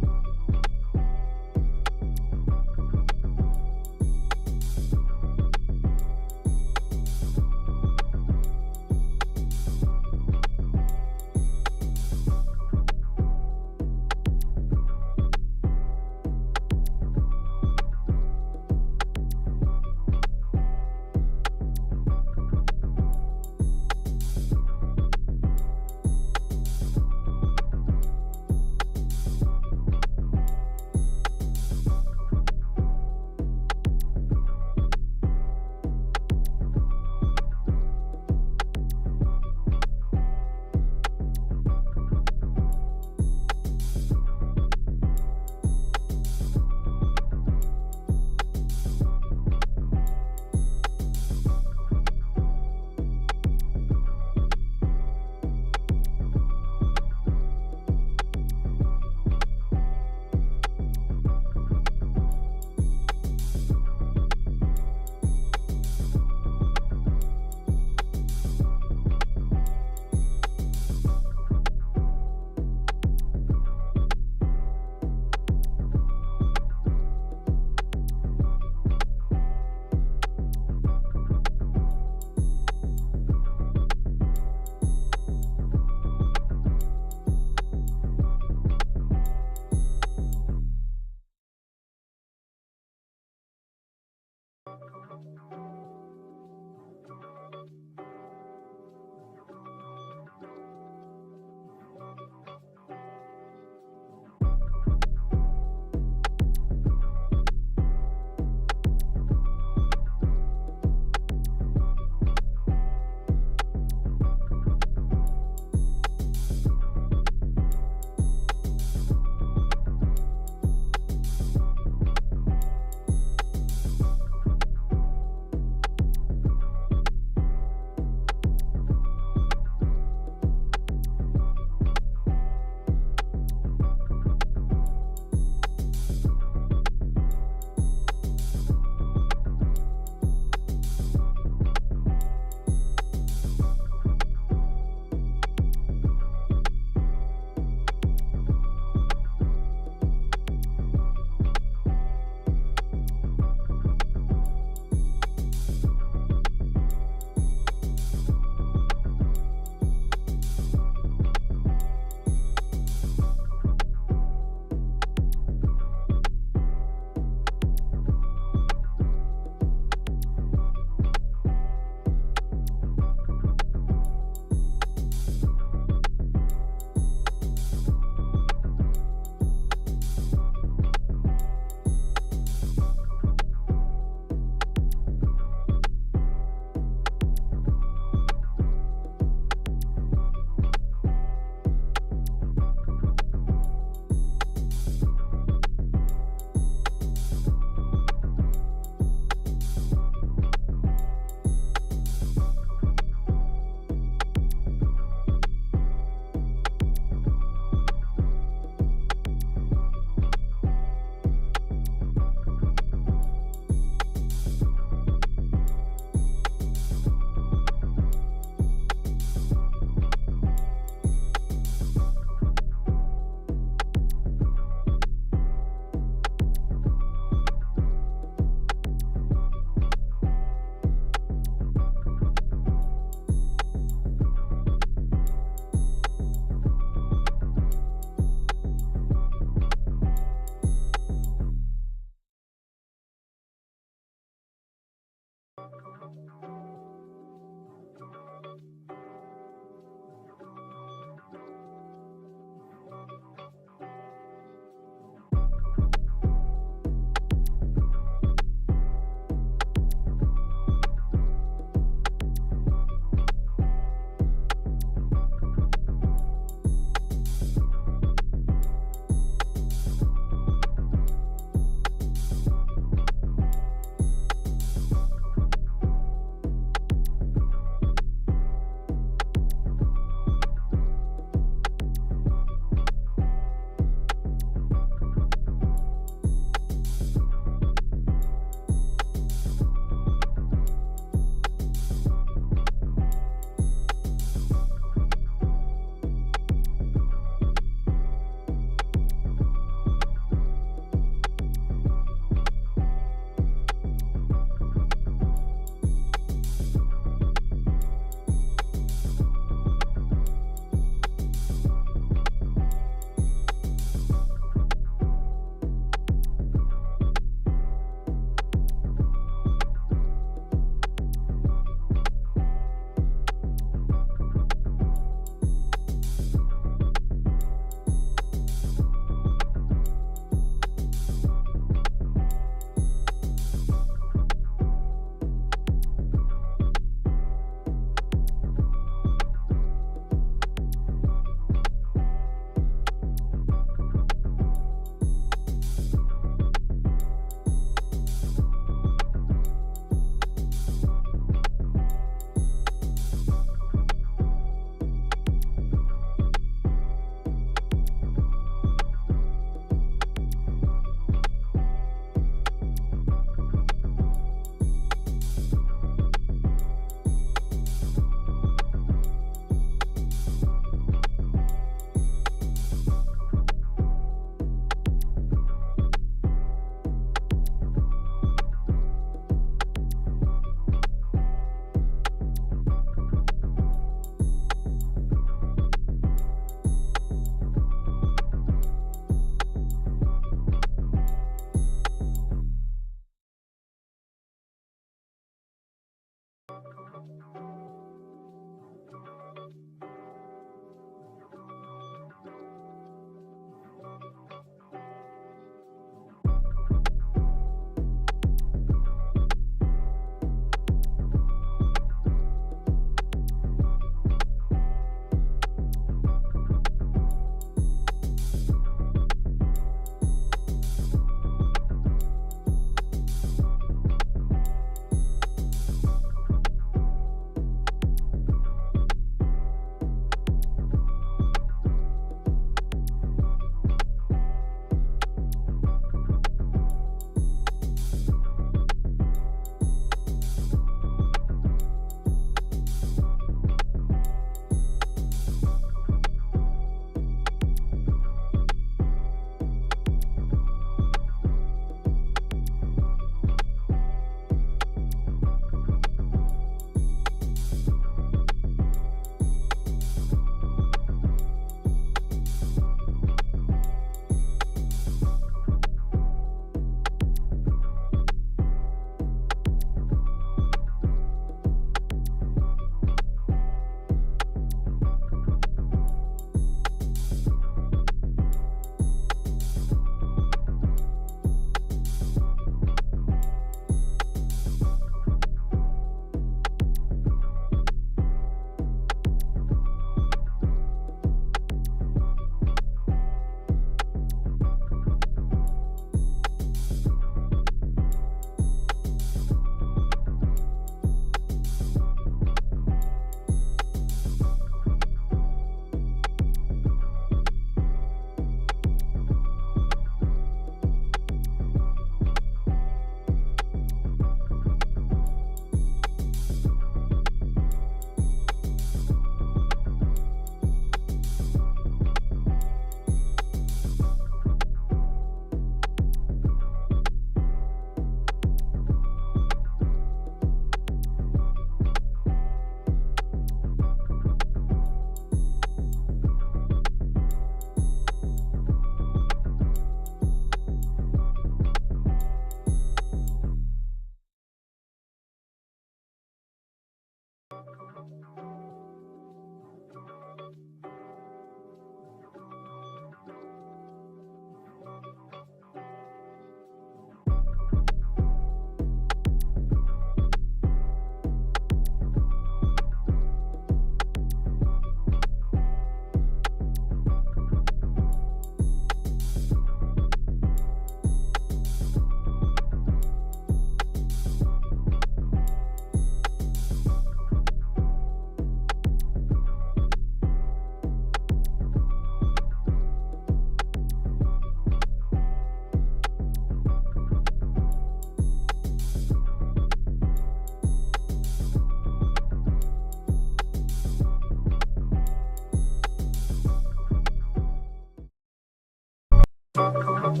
I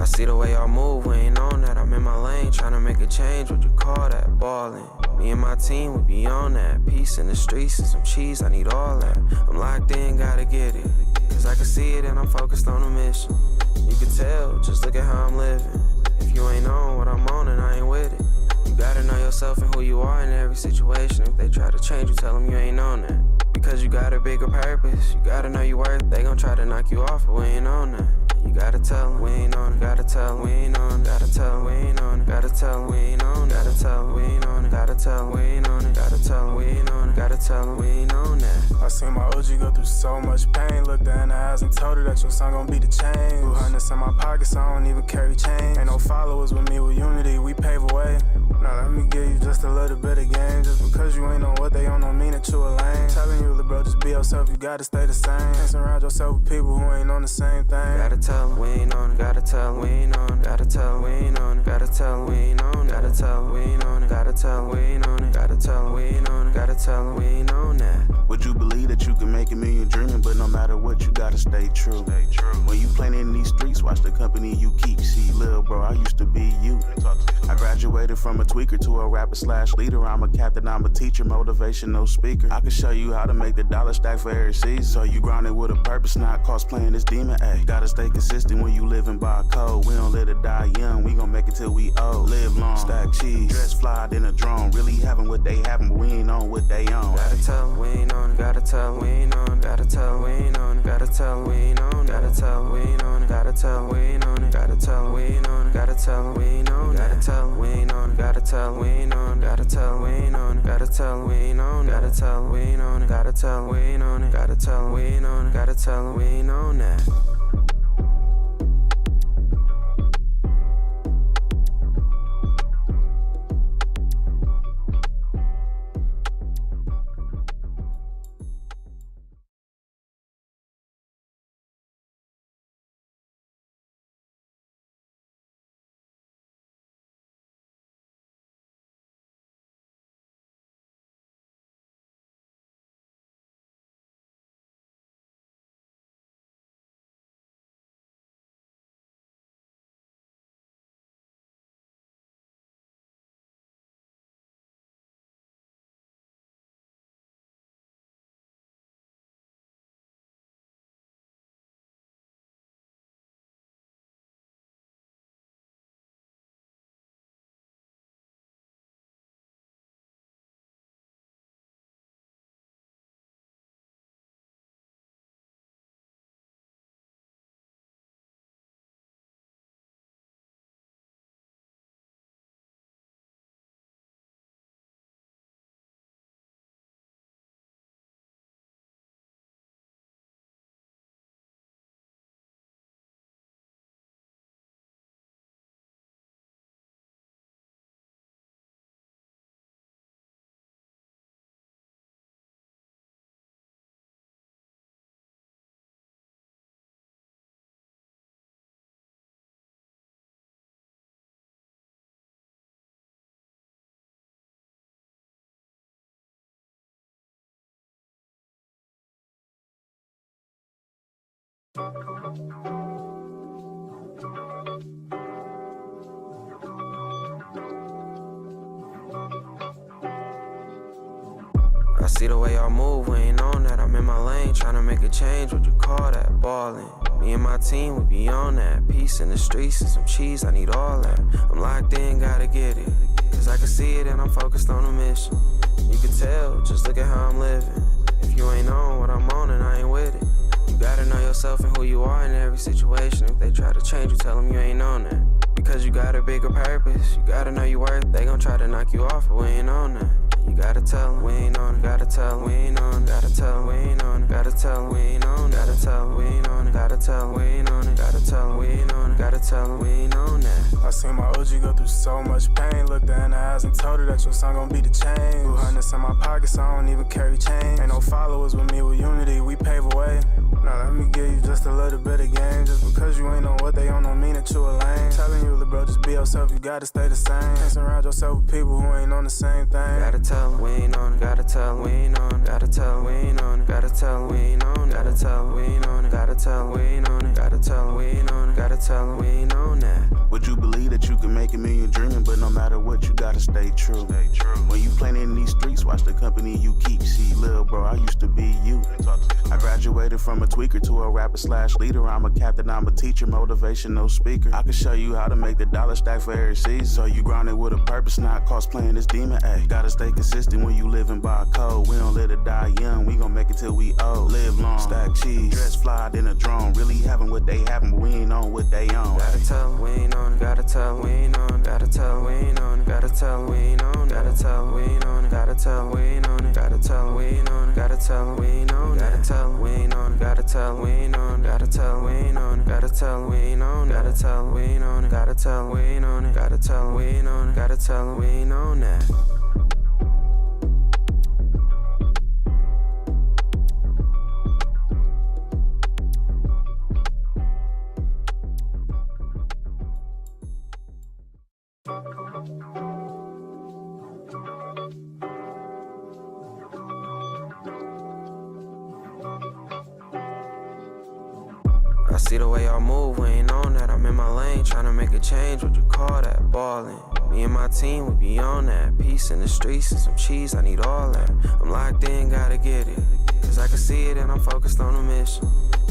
see the way y'all move, we ain't on that. I'm in my lane, tryna make a change. What you call that? Ballin'. Me and my team, we be on that. Peace in the streets and some cheese, I need all that. I'm locked in, gotta get it. Cause I can see it and I'm focused on the mission. You can tell, just look at how I'm living. If you ain't on what I'm on, then I ain't with it. You gotta know yourself and who you are in every situation. If they try to change you, tell them you ain't on that. Because you got a bigger purpose. You gotta know your worth. They gon' try to knock you off, but we ain't on that. You gotta tell them we ain't on it. Gotta tell them we ain't on it. Gotta tell them we ain't on it. Gotta tell them we ain't on it. Gotta tell them we ain't on it. Gotta tell them we ain't on it. Gotta tell them we ain't on it. Gotta tell them we ain't on that. I seen my OG go through so much pain. Looked her in the eyes and told her that your son gon' be the change. 200 in my pockets, I don't even carry change. Ain't no followers with me with Unity, we pave a way. Now let me give you just a little bit of game. Just because you ain't on what they on don't mean that you a lame. Telling you, little bro, just be yourself, you gotta stay the same. Can't surround yourself with people who ain't on the same thing. Gotta tell them we ain't on it. Gotta tell them we ain't on it. Gotta tell them we ain't on it. Gotta tell them we ain't on it. Gotta tell them we ain't on it. Gotta tell them we ain't on it. Gotta tell them we ain't on it. Gotta tell them we ain't on that. Would you believe that you can make a million dreaming, but no matter what, you gotta stay true. When you playing in these streets, watch the company you keep. See, lil' bro, I used to be you. I graduated from a tweaker to a rapper/leader. I'm a captain, I'm a teacher, motivational speaker. I can show you how to make the dollar stack for every season. So you grounded with a purpose, not cosplaying this demon. Ayy, gotta stay consistent when you living by a code. We don't let it die young, we gon' make it till we old. Live long, stack cheese, dress fly in a drone. Really having what they having, but we ain't on what they on. Gotta tell them we ain't on it. Gotta tell them we ain't on it. Gotta tell them we ain't on it. Gotta tell them we ain't on it. Gotta tell them we ain't on it. Gotta tell them we ain't on it. Gotta tell them we ain't on it. Gotta tell them we ain't on it. Gotta tell them we ain't on it. Gotta tell them we ain't on it. Gotta tell them we ain't on it. Gotta tell them we ain't on it. Gotta tell them we ain't on it. Gotta tell them we ain't on it. Gotta tell them we ain't on it. Gotta tell them we ain't on that. I see the way y'all move, we ain't on that. I'm in my lane, tryna make a change. What you call that? Ballin'. Me and my team, we be on that. Peace in the streets and some cheese, I need all that. I'm locked in, gotta get it. Cause I can see it and I'm focused on the mission. You can tell, just look at how I'm living. If you ain't on what I'm on, then I ain't with it. You gotta know yourself and who you are in every situation. If they try to change you, tell them you ain't on that. Because you got a bigger purpose. You gotta know your worth. They gon' try to knock you off, but we ain't on that. You gotta tell 'em we ain't on it. Gotta tell 'em we ain't on it. Gotta tell 'em we ain't on it. Gotta tell 'em we ain't on it. Gotta tell 'em we ain't on it. Gotta tell 'em we ain't on it. Gotta tell 'em we ain't on it. Gotta tell 'em we ain't on that. I seen my OG go through so much pain. Looked her in the eyes and told her that your son gon' be the change. 200 in my pocket, so I don't even carry change. Ain't no followers with me with Unity, we pave a way. Now let me give you just a little bit of game. Just because you ain't on what they on don't mean that you a lame. Telling you, little bro, just be yourself, you gotta stay the same. Can't surround yourself with people who ain't on the same thing. Gotta tell 'em we ain't on it. Gotta tell 'em we ain't on it. Gotta tell 'em we ain't on it. Gotta tell 'em we ain't on it. Gotta tell 'em we ain't on it. Gotta tell 'em we ain't on it. Gotta tell 'em we ain't on it. Gotta tell 'em we ain't on that. Would you believe that you can make a million dreaming, but no matter what, you gotta stay true. When you playing in these streets, watch the company you keep. See, lil' bro, I used to be you. I graduated from a tweaker to a rapper/leader. I'm a captain, I'm a teacher, motivational speaker. I can show you how to make the dollar stack for every season. So you grounded with a purpose, not cosplaying this demon. Ayy, gotta stay consistent when you living by a code. We don't live to die young, we gon' make it till we old. Live long, stack cheese, dress fly in a drone. Really having what they having, but we ain't on what they on. Gotta tell 'em we ain't on it. Gotta tell 'em we ain't on it. Gotta tell 'em we ain't on it. Gotta tell 'em we ain't on it. Gotta tell 'em we ain't on it. Gotta tell 'em we ain't on it. Gotta tell 'em we ain't on it. Gotta tell 'em we ain't on it. Gotta tell 'em we ain't on it. Gotta tell 'em we ain't on it. Gotta tell 'em we ain't on it. Gotta tell 'em we ain't on it. Gotta tell 'em we ain't on it. Gotta tell 'em we ain't on it. Gotta tell 'em we ain't on it. Gotta tell 'em we ain't on that. I see the way y'all move, we ain't on that. I'm in my lane, tryna make a change. What you call that? Ballin'. Me and my team, we be on that. Peace in the streets and some cheese, I need all that. I'm locked in, gotta get it. Cause I can see it and I'm focused on the mission.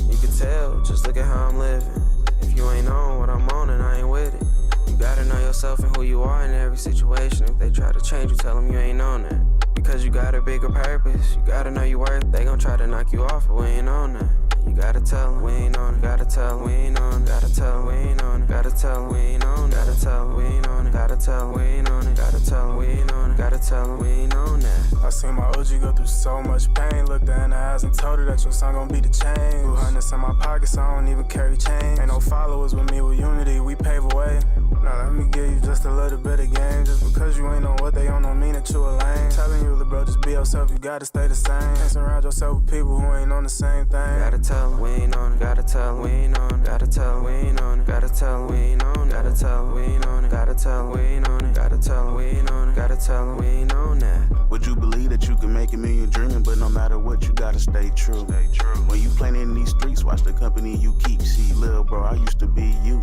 You can tell, just look at how I'm living. If you ain't on what I'm on, then I ain't with it. You gotta know yourself and who you are in every situation. If they try to change you, tell them you ain't on that. Because you got a bigger purpose. You gotta know your worth. They gon' try to knock you off, but we ain't on that. You gotta tell 'em we ain't on it. Gotta tell 'em we ain't on it. Gotta tell 'em we ain't on it. Gotta tell 'em we ain't on it. Gotta tell 'em we ain't on it. Gotta tell 'em we ain't on it. Gotta tell 'em we ain't on it. Gotta tell 'em we ain't on that. I seen my OG go through so much pain. Looked her in the eyes and told her that your son gon' be the change. 200 in my pocket, so I don't even carry change. Ain't no followers with me with Unity, we pave a way. Now let me give you just a little bit of game. Just because you ain't on what they on don't mean that you a lame. Telling you, little bro, just be yourself, you gotta stay the same. Can't surround yourself with people who ain't on the same thing. Gotta tell 'em we ain't on it. Gotta tell 'em we ain't on it. Gotta tell 'em we ain't on it. Gotta tell 'em we ain't on it. Gotta tell 'em we ain't on it. Gotta tell 'em we ain't on it. Gotta tell 'em we ain't on it. Gotta tell 'em we ain't on that. Would you believe that you can make a million dreaming, but no matter what, you gotta stay true. When you playing in these streets, watch the company you keep. See, lil' bro, I used to be you.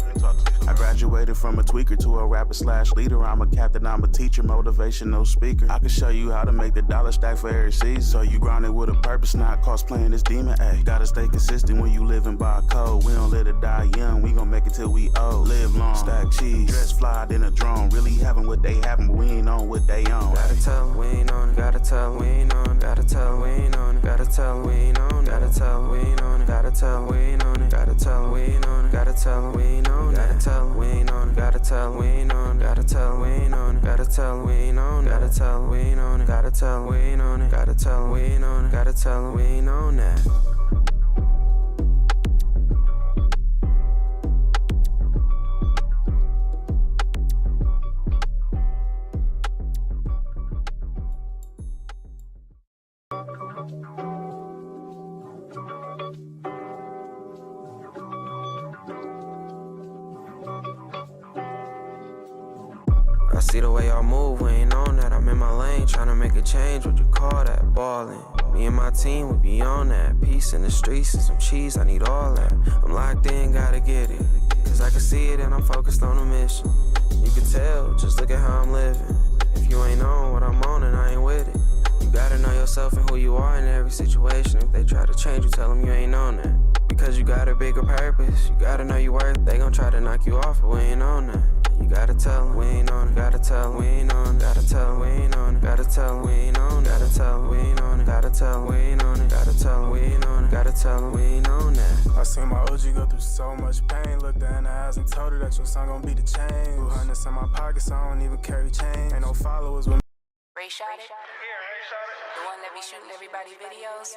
I graduated from a tweaker to a rapper/leader. I'm a captain, I'm a teacher, motivational speaker. I can show you how to make the dollar stack for every season. So you grounded with a purpose, not cosplaying this demon. Ayy, gotta stay consistent when you living by a code. We don't live to die young, we gon' make it till we old. Live long, stack cheese, dress fly in a drone. Really having what they having, but we ain't on what they on. Gotta tell 'em we ain't on it. Gotta tell 'em we ain't on it. Gotta tell 'em we ain't on it. Gotta tell 'em we ain't on it. Gotta tell 'em we ain't on it. Gotta tell 'em we ain't on it. Gotta tell 'em we ain't on it. Gotta tell 'em we ain't on it. Gotta tell 'em we ain't on it. Gotta tell 'em we ain't on it. Gotta tell 'em we ain't on it. Gotta tell 'em we ain't on it. Gotta tell 'em we ain't on it. Gotta tell 'em we ain't on it. Gotta tell 'em we ain't on it. Gotta tell 'em we ain't on that. I see the way y'all move, we ain't on that. I'm in my lane, tryna make a change. What you call that? Ballin'. Me and my team, we be on that. Peace in the streets and some cheese, I need all that. I'm locked in, gotta get it. Cause I can see it and I'm focused on the mission. You can tell, just look at how I'm living. If you ain't on what I'm on, then I ain't with it. You gotta know yourself and who you are in every situation. If they try to change you, tell them you ain't on that. Because you got a bigger purpose. You gotta know your worth. They gon' try to knock you off, but we ain't on that. You gotta tell 'em we ain't on it. Gotta tell 'em we ain't on it. Gotta tell 'em we ain't on it. Gotta tell 'em we ain't on it. Gotta tell 'em we ain't on it. Gotta tell 'em we ain't on it. Gotta tell 'em we ain't on it. Gotta tell 'em we ain't on that. I seen my OG go through so much pain. Looked her in the eyes and told her that your son gon' be the change. 200 in my pocket, so I don't even carry change. Ain't no followers with me. Shot It? The one that be shooting everybody videos?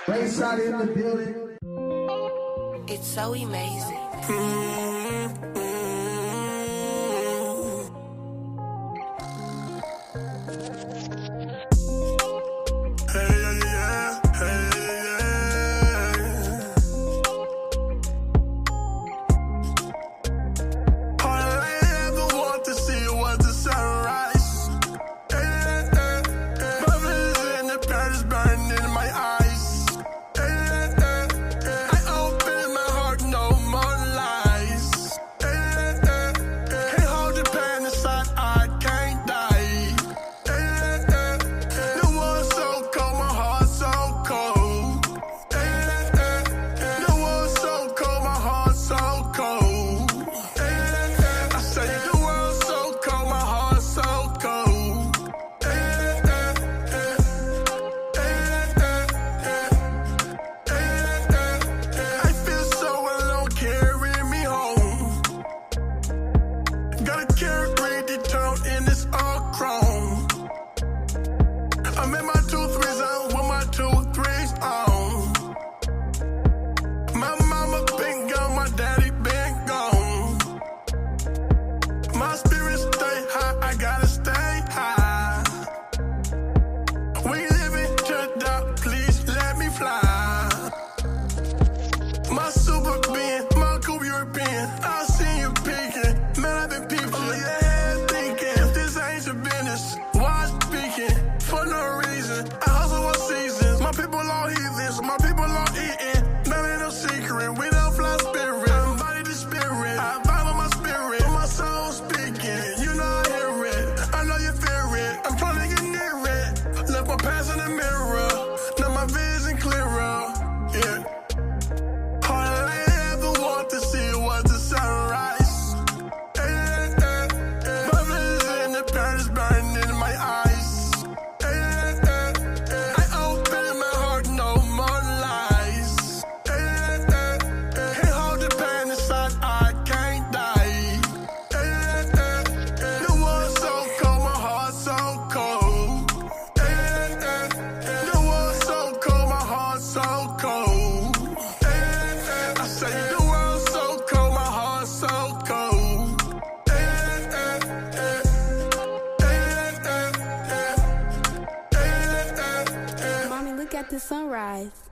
Ray Shot in the building. It's so amazing. The sunrise.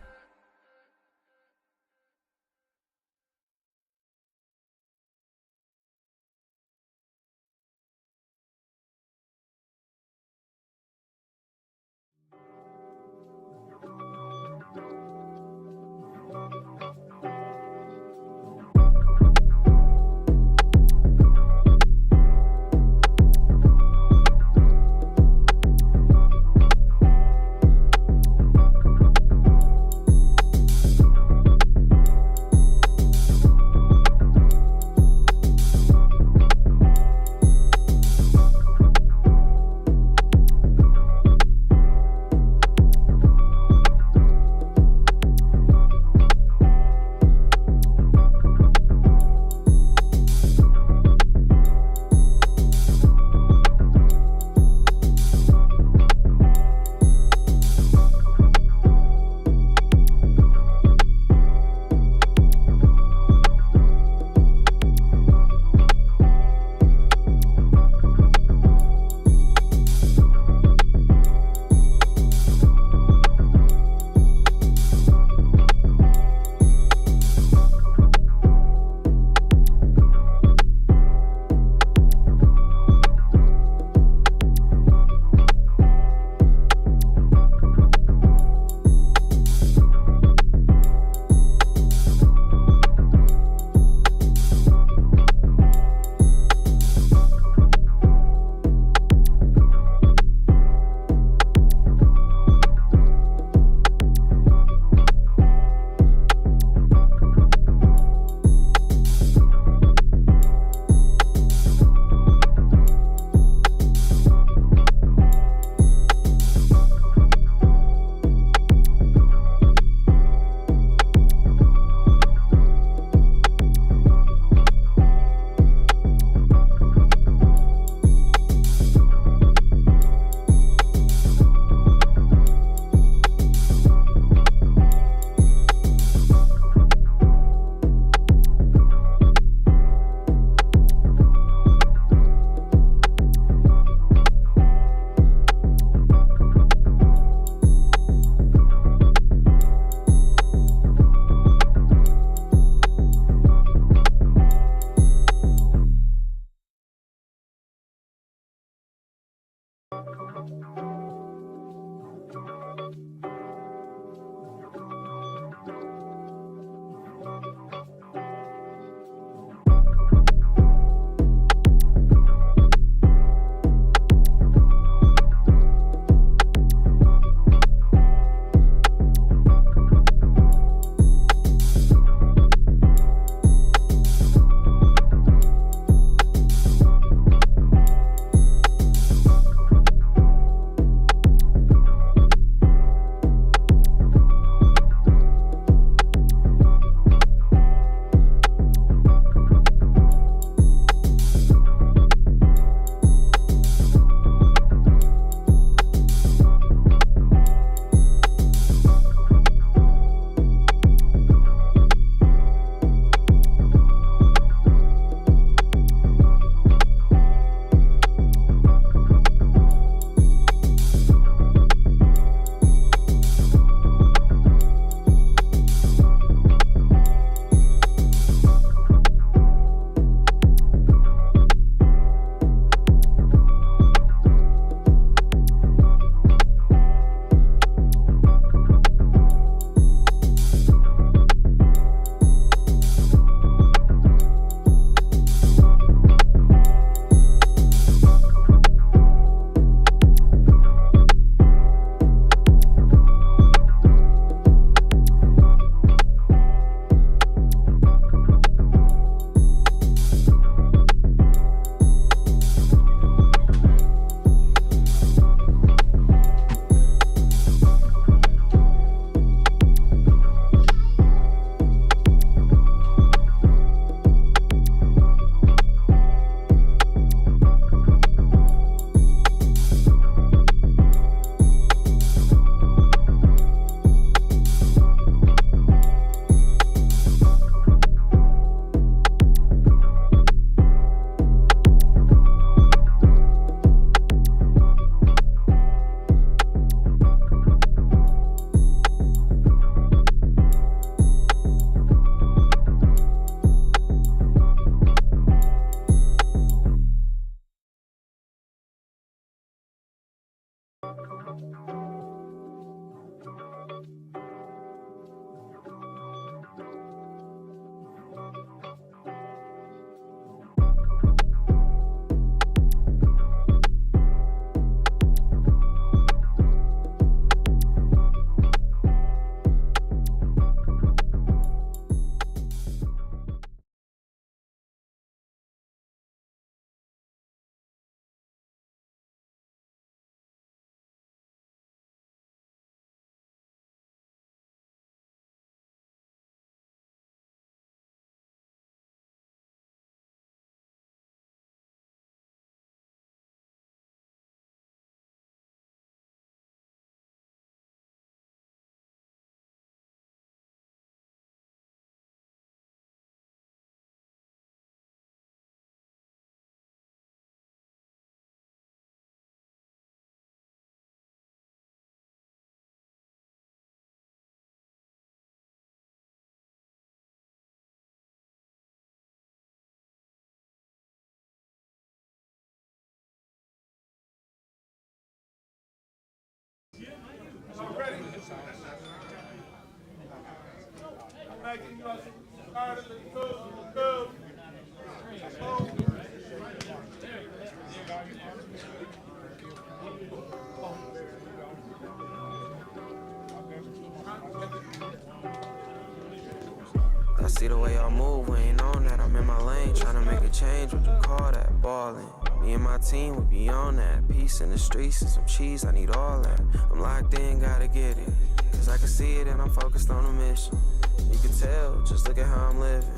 I see the way y'all move, we ain't on that. I'm in my lane, tryna make a change. What you call that? Ballin'. Me and my team, we be on that. Peace in the streets and some cheese, I need all that. I'm locked in, gotta get it. Cause I can see it and I'm focused on a mission. You can tell, just look at how I'm living.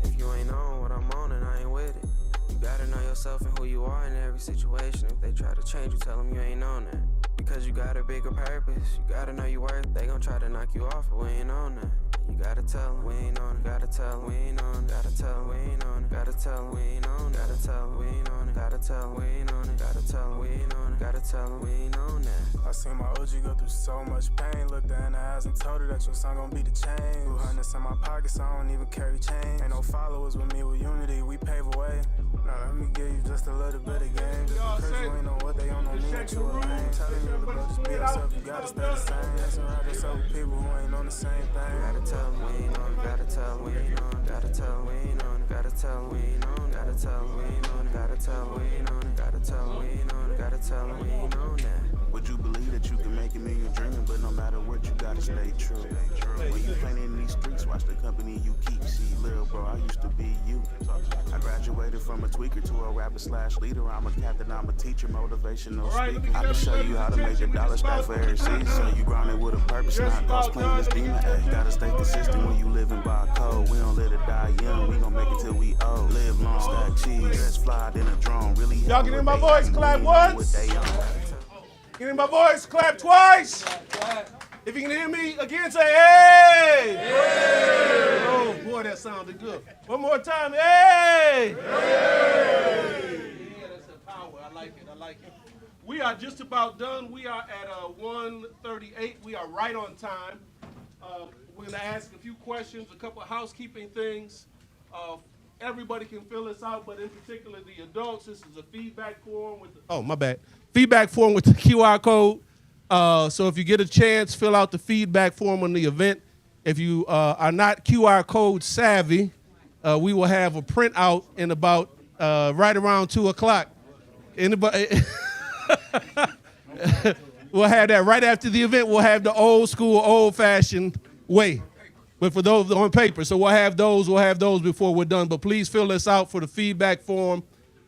If you ain't on what I'm on, and I ain't with it. You gotta know yourself and who you are in every situation. If they try to change you, tell them you ain't on that. Because you got a bigger purpose. You gotta know your worth. They gon' try to knock you off, but we ain't on that. You gotta tell them we ain't on it. Gotta tell them we ain't on it. Gotta tell them we ain't on it. Gotta tell them we ain't on it. Gotta tell them we ain't on it. Gotta tell them we ain't on it. Gotta tell them we ain't on it. Gotta tell them we ain't on that. I seen my OG go through so much pain. Looked her in the eyes and told her that your son gon' be the change. 200 in my pocket, so I don't even carry change. Ain't no followers with me with Unity, we pave a way. Now let me give you just a little bit of game. Just because you ain't know what they on me. Turn to a lane, telling you to just be yourself, you gotta stay the same. That's around yourself with people who ain't on the same thing. Gotta tell 'em we ain't on it, gotta tell 'em we ain't on it, gotta tell 'em we ain't on it, gotta tell 'em we ain't on it, gotta tell 'em we ain't on it, gotta tell 'em we ain't on it, gotta tell 'em we ain't on it, gotta tell 'em we ain't on that. Would you believe that you can make it when you're dreaming, but no matter what, you gotta stay true. When you playing in these streets, watch the company you keep. See, little bro, I used to be you. I graduated from a tweaker to a rapper/leader. I'm a captain, I'm a teacher, motivational speaker. I can show you how to make a dollar stack for every season. So you grounded with a purpose, not cosplaying this demon. Ay, gotta stay consistent when you living by code. We don't let it die young, we gon' make it till we old. Live long, stack cheese, dress fly, then a drone. Really y'all get in my voice, clap once. Get in my voice, clap twice. If you can hear me again, say hey. Hey. Oh boy, that sounded good. One more time, hey. Hey. Yeah, that's the power. I like it. I like it. We are just about done. We are at 1:38. We are right on time. We're gonna ask a few questions, a couple of housekeeping things. Everybody can fill this out, but in particular the adults. This is a feedback form with the feedback form with the QR code. So if you get a chance, fill out the feedback form on the event. If you are not QR code savvy, we will have a printout in about right around 2 o'clock. Anybody? We'll have that right after the event. We'll have the old school, old-fashioned way. But for those on paper, so we'll have those before we're done. But please fill this out for the feedback form.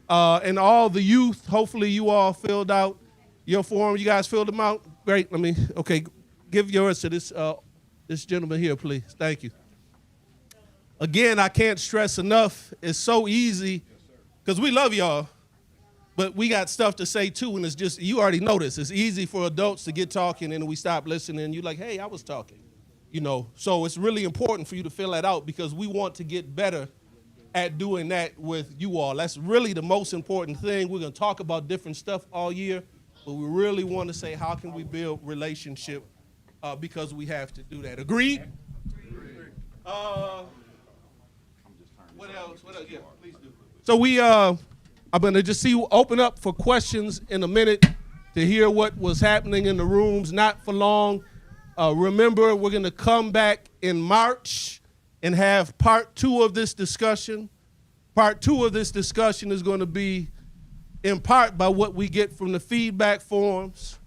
And all the youth, hopefully you all filled out your form. You guys filled them out? Great. Okay, give yours to this gentleman here, please. Thank you. Again, I can't stress enough, it's so easy, because we love y'all, but we got stuff to say too, and it's just, you already know this. It's easy for adults to get talking, and we stop listening, and you're like, hey, I was talking. So it's really important for you to fill that out, because we want to get better at doing that with you all. That's really the most important thing. We're going to talk about different stuff all year, but we really want to say, how can we build relationship, because we have to do that. Agreed? What else? Yeah, please do. So I'm going to just open up for questions in a minute to hear what was happening in the rooms, not for long. Remember, we're going to come back in March and have part 2 of this discussion. Part 2 of this discussion is going to be in part by what we get from the feedback forms.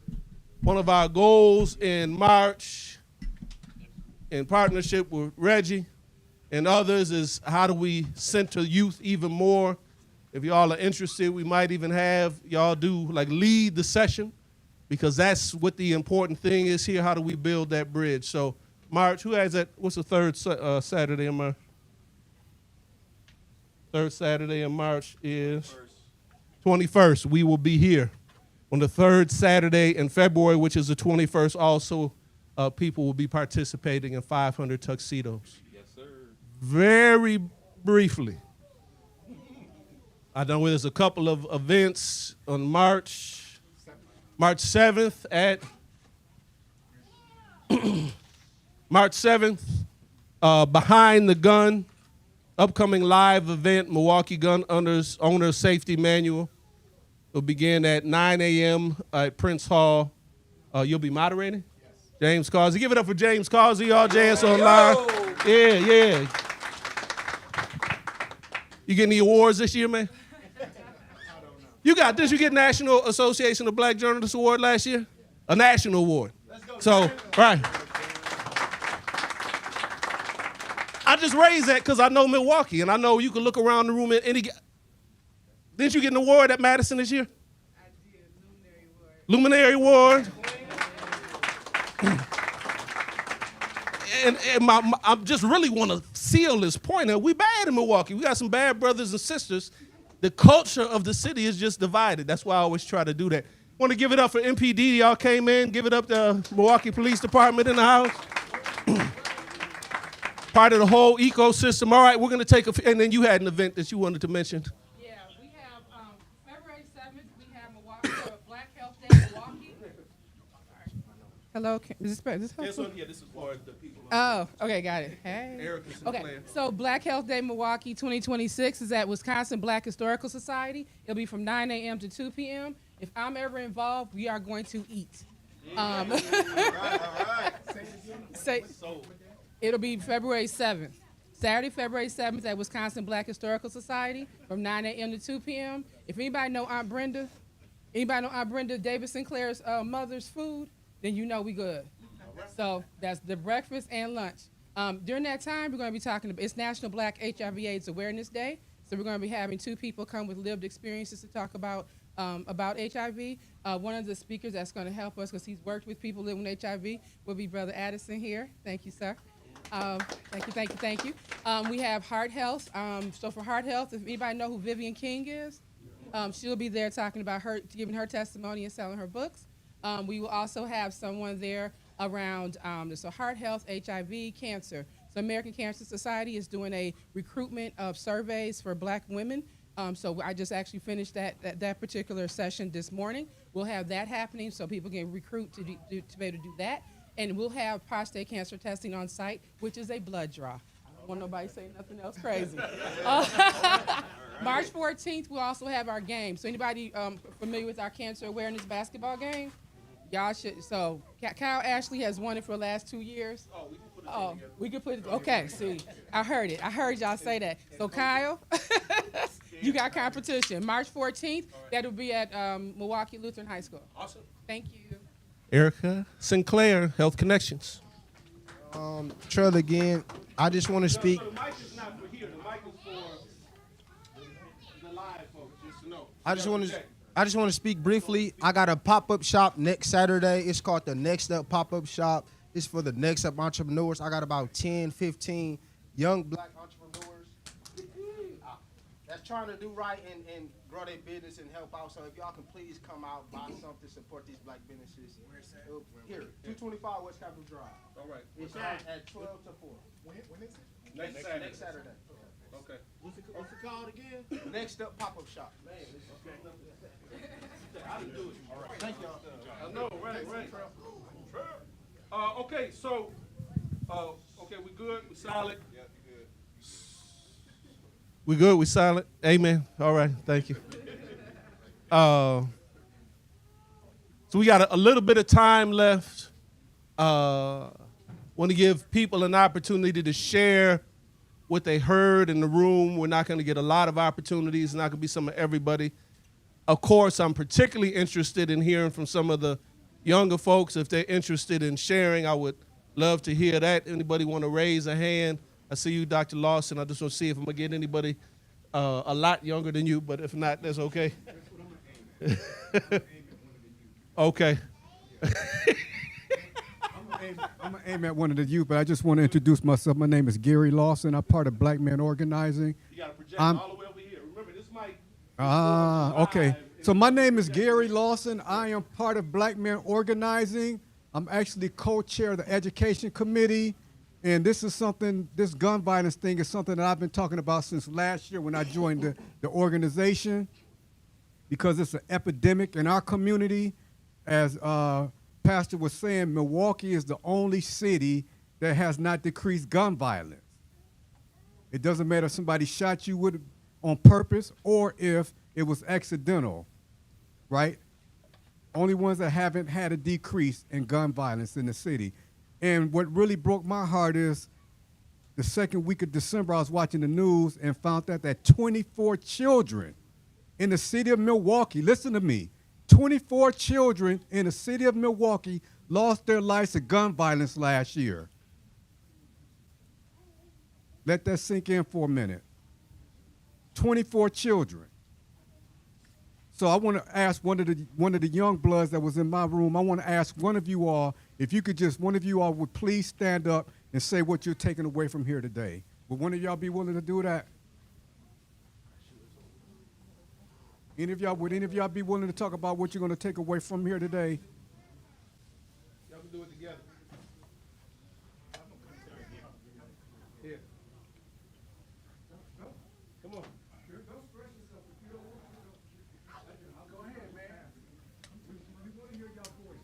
One of our goals in March, in partnership with Reggie and others, is how do we center youth even more. If y'all are interested, we might even have y'all lead the session, because that's what the important thing is here. How do we build that bridge? So March, who has that? What's the third Saturday in March? Third Saturday in March is 21st. We will be here on the third Saturday in February, which is the 21st. Also, people will be participating in 500 tuxedos. Yes, sir. Very briefly, I know there's a couple of events on March 7th at March 7th, Behind the Gun, upcoming live event, Milwaukee Gun Owners Safety Manual. It'll begin at 9 a.m. at Prince Hall. You'll be moderating? Yes. James Causey. Give it up for James Causey, y'all. JS Online. Yeah. You getting the awards this year, man? You got this. You get National Association of Black Journalists Award last year? A national award. Let's go. So, right. I just raised that because I know Milwaukee, and I know you can look around the room at any. Didn't you get an award at Madison this year? I did, Luminary Award. And I just really want to seal this point. We bad in Milwaukee. We got some bad brothers and sisters. The culture of the city is just divided. That's why I always try to do that. Want to give it up for MPD. Y'all came in. Give it up to Milwaukee Police Department in the house. Part of the whole ecosystem. All right, we're going to take and then you had an event that you wanted to mention. Yeah, we have February 7th, we have Milwaukee, Black Health Day Milwaukee. Hello, is this helpful? Yeah, this is for the people. Oh, okay, got it. Hey. Erica Sinclair. Okay, so Black Health Day Milwaukee 2026 is at Wisconsin Black Historical Society. It'll be from 9 a.m. to 2 p.m. If I'm ever involved, we are going to eat. Say, it'll be February 7th. Saturday, February 7th at Wisconsin Black Historical Society from 9 a.m. to 2 p.m. If anybody know Aunt Brenda David Sinclair's mother's food, then you know we good. So that's the breakfast and lunch. During that time, we're going to be talking about, it's National Black HIV/AIDS Awareness Day. So we're going to be having 2 people come with lived experiences to talk about HIV. One of the speakers that's going to help us, because he's worked with people living with HIV, will be Brother Addison here. Thank you, sir. Thank you. We have Heart Health. So for Heart Health, if anybody know who Vivian King is, she'll be there talking about her, giving her testimony and selling her books. We will also have someone there around so Heart Health, HIV, cancer. So American Cancer Society is doing a recruitment of surveys for Black women. So I just actually finished that particular session this morning. We'll have that happening so people can recruit to be able to do that. And we'll have prostate cancer testing on site, which is a blood draw. I don't want nobody saying nothing else crazy. March 14th, we'll also have our game. So anybody familiar with our cancer awareness basketball game? Y'all should. So Kyle Ashley has won it for the last 2 years. Oh, we could put it. Okay, see, I heard it. I heard y'all say that. So Kyle, you got competition. March 14th, that'll be at Milwaukee Lutheran High School. Awesome. Thank you. Erica Sinclair, Health Connections. Trell again. I just want to speak. So the mic is not for here. The mic is for the live folks, just to know. I just want to speak briefly. I got a pop-up shop next Saturday. It's called the Next Up Pop-Up Shop. It's for the Next Up entrepreneurs. I got about 10, 15 young Black entrepreneurs that's trying to do right and grow their business and help out. So if y'all can please come out, buy something, support these Black businesses. Where's that? Here, 225 West Capitol Drive. All right. It's at 12 to 4. When is it? Next Saturday. Next Saturday. Okay. What's it called again? Next Up Pop-Up Shop. I didn't do it. All right. Thank y'all. I know, right. Okay, so, okay, we good? We solid? Yeah, we good. We good? We solid? Amen. All right, thank you. So we got a little bit of time left. Want to give people an opportunity to share what they heard in the room. We're not going to get a lot of opportunities. It's not going to be some of everybody. Of course, I'm particularly interested in hearing from some of the younger folks. If they're interested in sharing, I would love to hear that. Anybody want to raise a hand? I see you, Dr. Lawson. I just want to see if I'm going to get anybody a lot younger than you, but if not, that's okay. Okay. I'm going to aim at one of the youth, but I just want to introduce myself. My name is Gary Lawson. I'm part of Black Men Organizing. You got to project all the way over here. Remember, this mic. Okay. So my name is Gary Lawson. I am part of Black Men Organizing. I'm actually co-chair of the Education Committee. And this is something, this gun violence thing is something that I've been talking about since last year when I joined the organization, because it's an epidemic in our community. As Pastor was saying, Milwaukee is the only city that has not decreased gun violence. It doesn't matter if somebody shot you on purpose or if it was accidental, right? Only ones that haven't had a decrease in gun violence in the city. And what really broke my heart is the second week of December, I was watching the news and found out that 24 children in the city of Milwaukee, listen to me, 24 children in the city of Milwaukee lost their lives to gun violence last year. Let that sink in for a minute. 24 children. So I want to ask one of the young bloods that was in my room, I want to ask one of you all, if you could just, one of you all would please stand up and say what you're taking away from here today. Would one of y'all be willing to do that? Would any of y'all be willing to talk about what you're going to take away from here today? Y'all can do it together. Here. Come on. Go ahead, man. We want to hear y'all voice.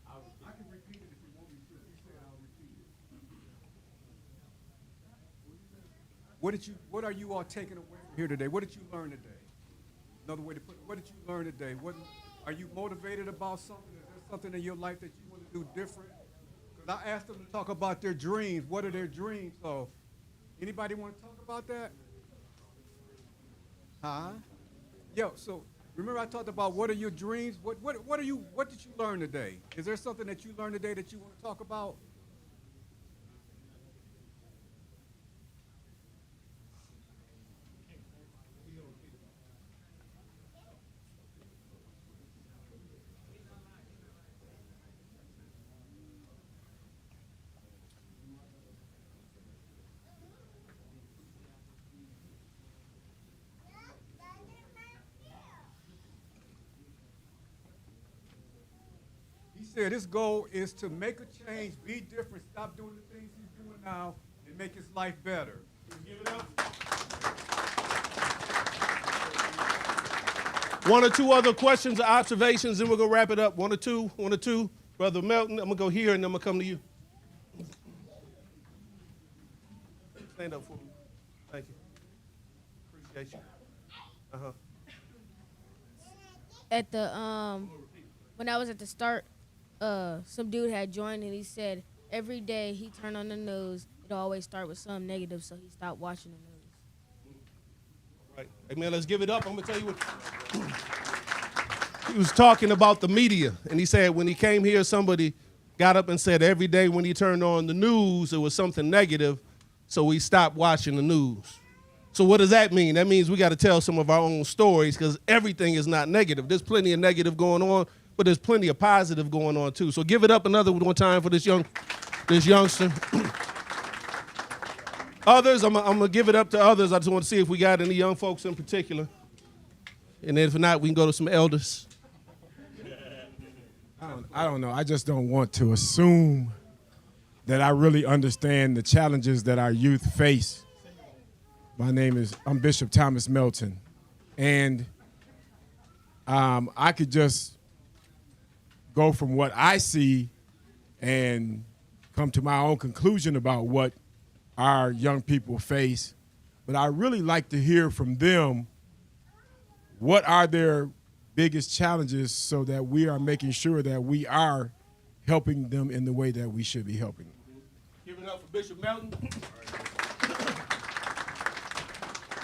I can repeat it if you want me to. If you say it, I'll repeat it. What are you all taking away from here today? What did you learn today? Another way to put it, what did you learn today? What, are you motivated about something? Is there something in your life that you want to do different? Because I asked them to talk about their dreams. What are their dreams? So, anybody want to talk about that? Huh? Yo, so remember I talked about what are your dreams? What did you learn today? Is there something that you learned today that you want to talk about? He said his goal is to make a change, be different, stop doing the things he's doing now, and make his life better. Give it up. One or two other questions or observations, and we're going to wrap it up. One or two. Brother Melton, I'm going to go here, and I'm going to come to you. Stand up for me. Thank you. Appreciate you. Uh-huh. At the, when I was at the start, some dude had joined and he said every day he turned on the news, it always start with something negative, so he stopped watching the news. Right. Hey, man, let's give it up. I'm going to tell you what. He was talking about the media, and he said when he came here, somebody got up and said every day when he turned on the news, it was something negative, so he stopped watching the news. So what does that mean? That means we got to tell some of our own stories because everything is not negative. There's plenty of negative going on, but there's plenty of positive going on too. So give it up another one time for this youngster. Others, I'm gonna give it up to others. I just want to see if we got any young folks in particular. And then if not, we can go to some elders. I don't know. I just don't want to assume that I really understand the challenges that our youth face. I'm Bishop Thomas Melton, and I could just go from what I see and come to my own conclusion about what our young people face. But I really like to hear from them what are their biggest challenges so that we are making sure that we are helping them in the way that we should be helping them. Give it up for Bishop Melton.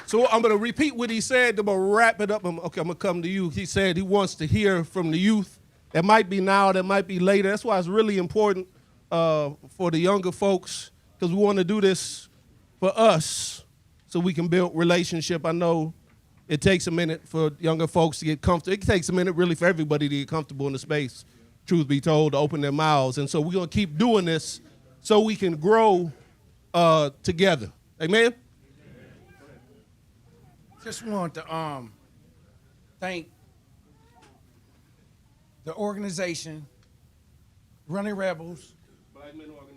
So I'm going to repeat what he said. I'm going to wrap it up. Okay, I'm going to come to you. He said he wants to hear from the youth. That might be now, that might be later. That's why it's really important for the younger folks, because we want to do this for us so we can build relationship. I know it takes a minute for younger folks to get comfortable. It takes a minute really for everybody to get comfortable in the space, truth be told, to open their mouths. And so we're going to keep doing this so we can grow together. Amen? Just want to thank the organization, Running Rebels,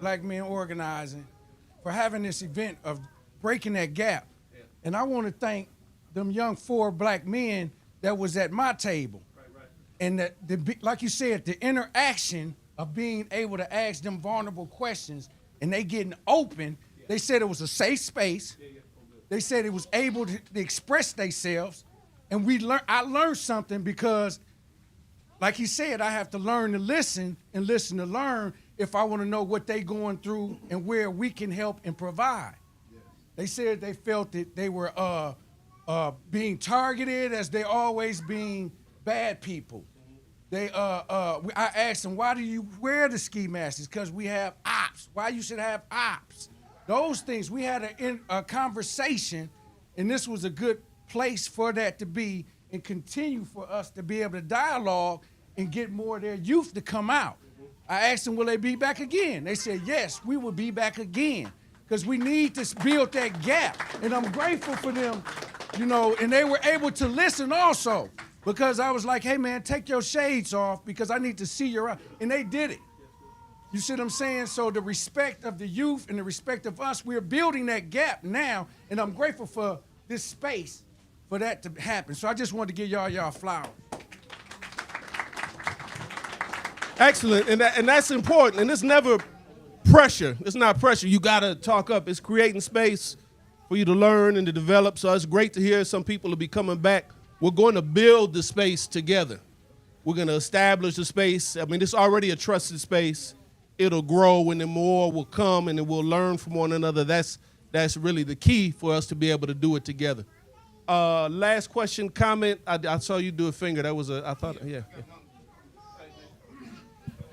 Black Men Organizing, for having this event of breaking that gap. Yeah. And I want to thank them young 4 black men that was at my table. Right. And like you said, the interaction of being able to ask them vulnerable questions and they getting open. Yeah. They said it was a safe space. Yeah. They said it was able to express themselves. And I learned something because, like he said, I have to learn to listen and listen to learn if I want to know what they going through and where we can help and provide. Yes. They said they felt that they were being targeted as they always being bad people. They I asked them, why do you wear the ski masks? Because we have ops. Why you should have ops? Those things. We had a conversation, and this was a good place for that to be and continue for us to be able to dialogue and get more of their youth to come out. I asked them, will they be back again? They said, yes, we will be back again because we need to build that gap. And I'm grateful for them, and they were able to listen also because I was like, hey, man, take your shades off because I need to see your eyes. And they did it. You see what I'm saying? So the respect of the youth and the respect of us, we're building that gap now, and I'm grateful for this space for that to happen. So I just wanted to give y'all flowers. Excellent, and that's important, and it's never pressure. It's not pressure. You got to talk up. It's creating space for you to learn and to develop, so it's great to hear some people will be coming back we're going to build the space together. We're going to establish the space. I mean, it's already a trusted space. It'll grow, and then more will come, and then we'll learn from one another. That's really the key for us to be able to do it together. Last question, comment. I saw you do a finger. That was I thought, yeah.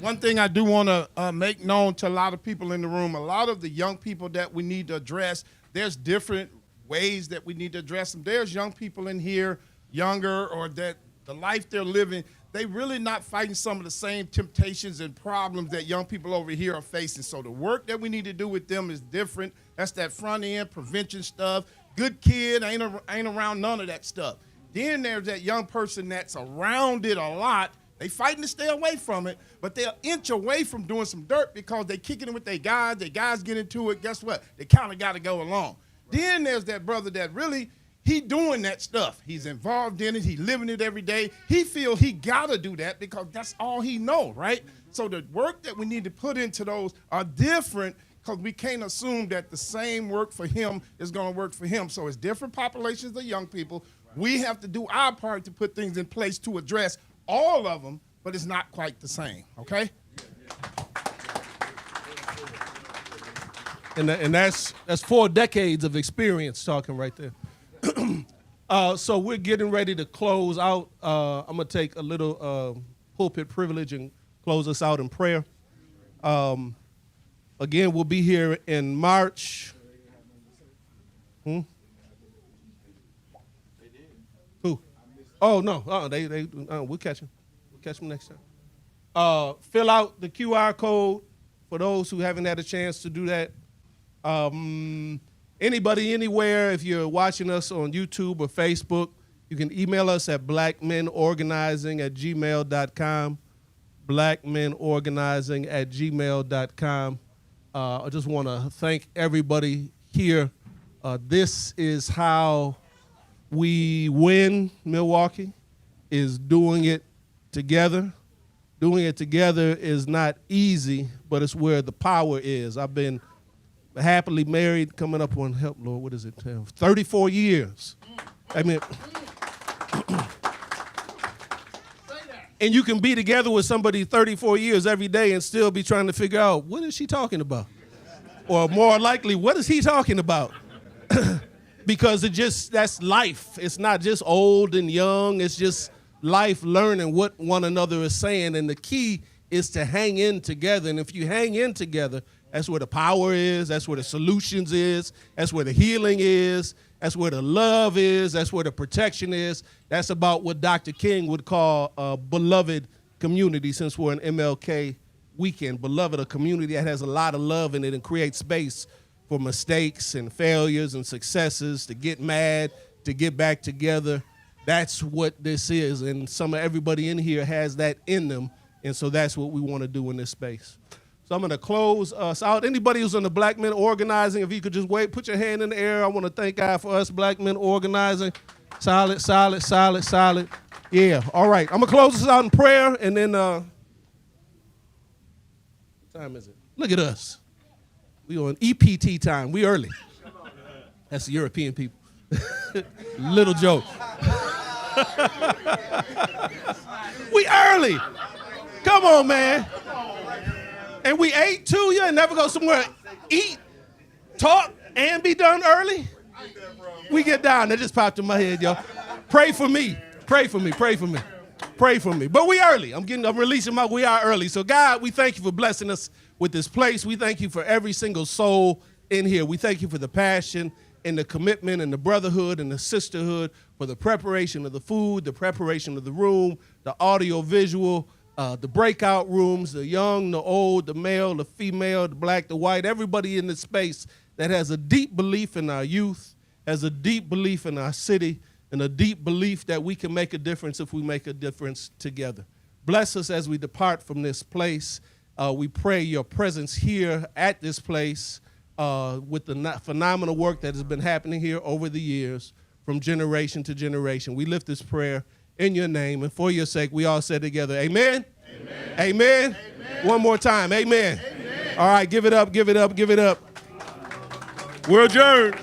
One thing I do want to make known to a lot of people in the room, a lot of the young people that we need to address, there's different ways that we need to address them. There's young people in here, younger, or that the life they're living, they really not fighting some of the same temptations and problems that young people over here are facing. So the work that we need to do with them is different. That's that front end prevention stuff. Good kid, ain't around none of that stuff. Then there's that young person that's around it a lot. They fighting to stay away from it, but they'll inch away from doing some dirt because they kicking it with their guys get into it. Guess what? They kind of got to go along. Then there's that brother that really, he doing that stuff. He's involved in it. He living it every day. He feel he got to do that because that's all he know, right? So the work that we need to put into those are different because we can't assume that the same work for him is going to work for him. So it's different populations of young people. We have to do our part to put things in place to address all of them, but it's not quite the same, okay? And that's 4 decades of experience talking right there. So we're getting ready to close out. I'm going to take a little pulpit privilege and close us out in prayer. Again, we'll be here in March. Who? Oh, no. We'll catch them. We'll catch them next time. Fill out the QR code for those who haven't had a chance to do that. Anybody, anywhere, if you're watching us on YouTube or Facebook, you can email us at blackmenorganizing@gmail.com, blackmenorganizing@gmail.com. I just want to thank everybody here. This is how we win Milwaukee, is doing it together. Doing it together is not easy, but it's where the power is. I've been happily married, coming up on, help, Lord, what is it, 34 years. I mean, and you can be together with somebody 34 years every day and still be trying to figure out, what is she talking about? Or more likely, what is he talking about? Because that's life. It's not just old and young. It's just life learning what one another is saying. And the key is to hang in together. And if you hang in together, that's where the power is. That's where the solutions is. That's where the healing is. That's where the love is. That's where the protection is. That's about what Dr. King would call a beloved community, since we're an MLK weekend. Beloved, a community that has a lot of love in it and creates space for mistakes and failures and successes, to get mad, to get back together. That's what this is. And everybody in here has that in them. And so that's what we want to do in this space. So I'm going to close us out. Anybody who's on the Black Men Organizing, if you could just wait, put your hand in the air. I want to thank God for us Black Men Organizing. Solid, solid, solid, solid. Yeah, all right. I'm going to close this out in prayer, and then, what time is it? Look at us. We on EPT time. We early. That's the European people. Little joke. We early. Come on, man. And we ate too. You ain't never go somewhere, eat, talk, and be done early. We get down. That just popped in my head, y'all. Pray for me. Pray for me. Pray for me. Pray for me. But we early. I'm releasing we are early. So God, we thank you for blessing us with this place. We thank you for every single soul in here. We thank you for the passion and the commitment and the brotherhood and the sisterhood, for the preparation of the food, the preparation of the room, the audio visual, the breakout rooms, the young, the old, the male, the female, the black, the white, everybody in this space that has a deep belief in our youth, has a deep belief in our city, and a deep belief that we can make a difference if we make a difference together. Bless us as we depart from this place. We pray your presence here at this place with the phenomenal work that has been happening here over the years from generation to generation. We lift this prayer in your name, and for your sake, we all say together, amen? Amen. Amen. Amen. One more time, amen. Amen. All right, give it up, give it up, give it up. We're adjourned.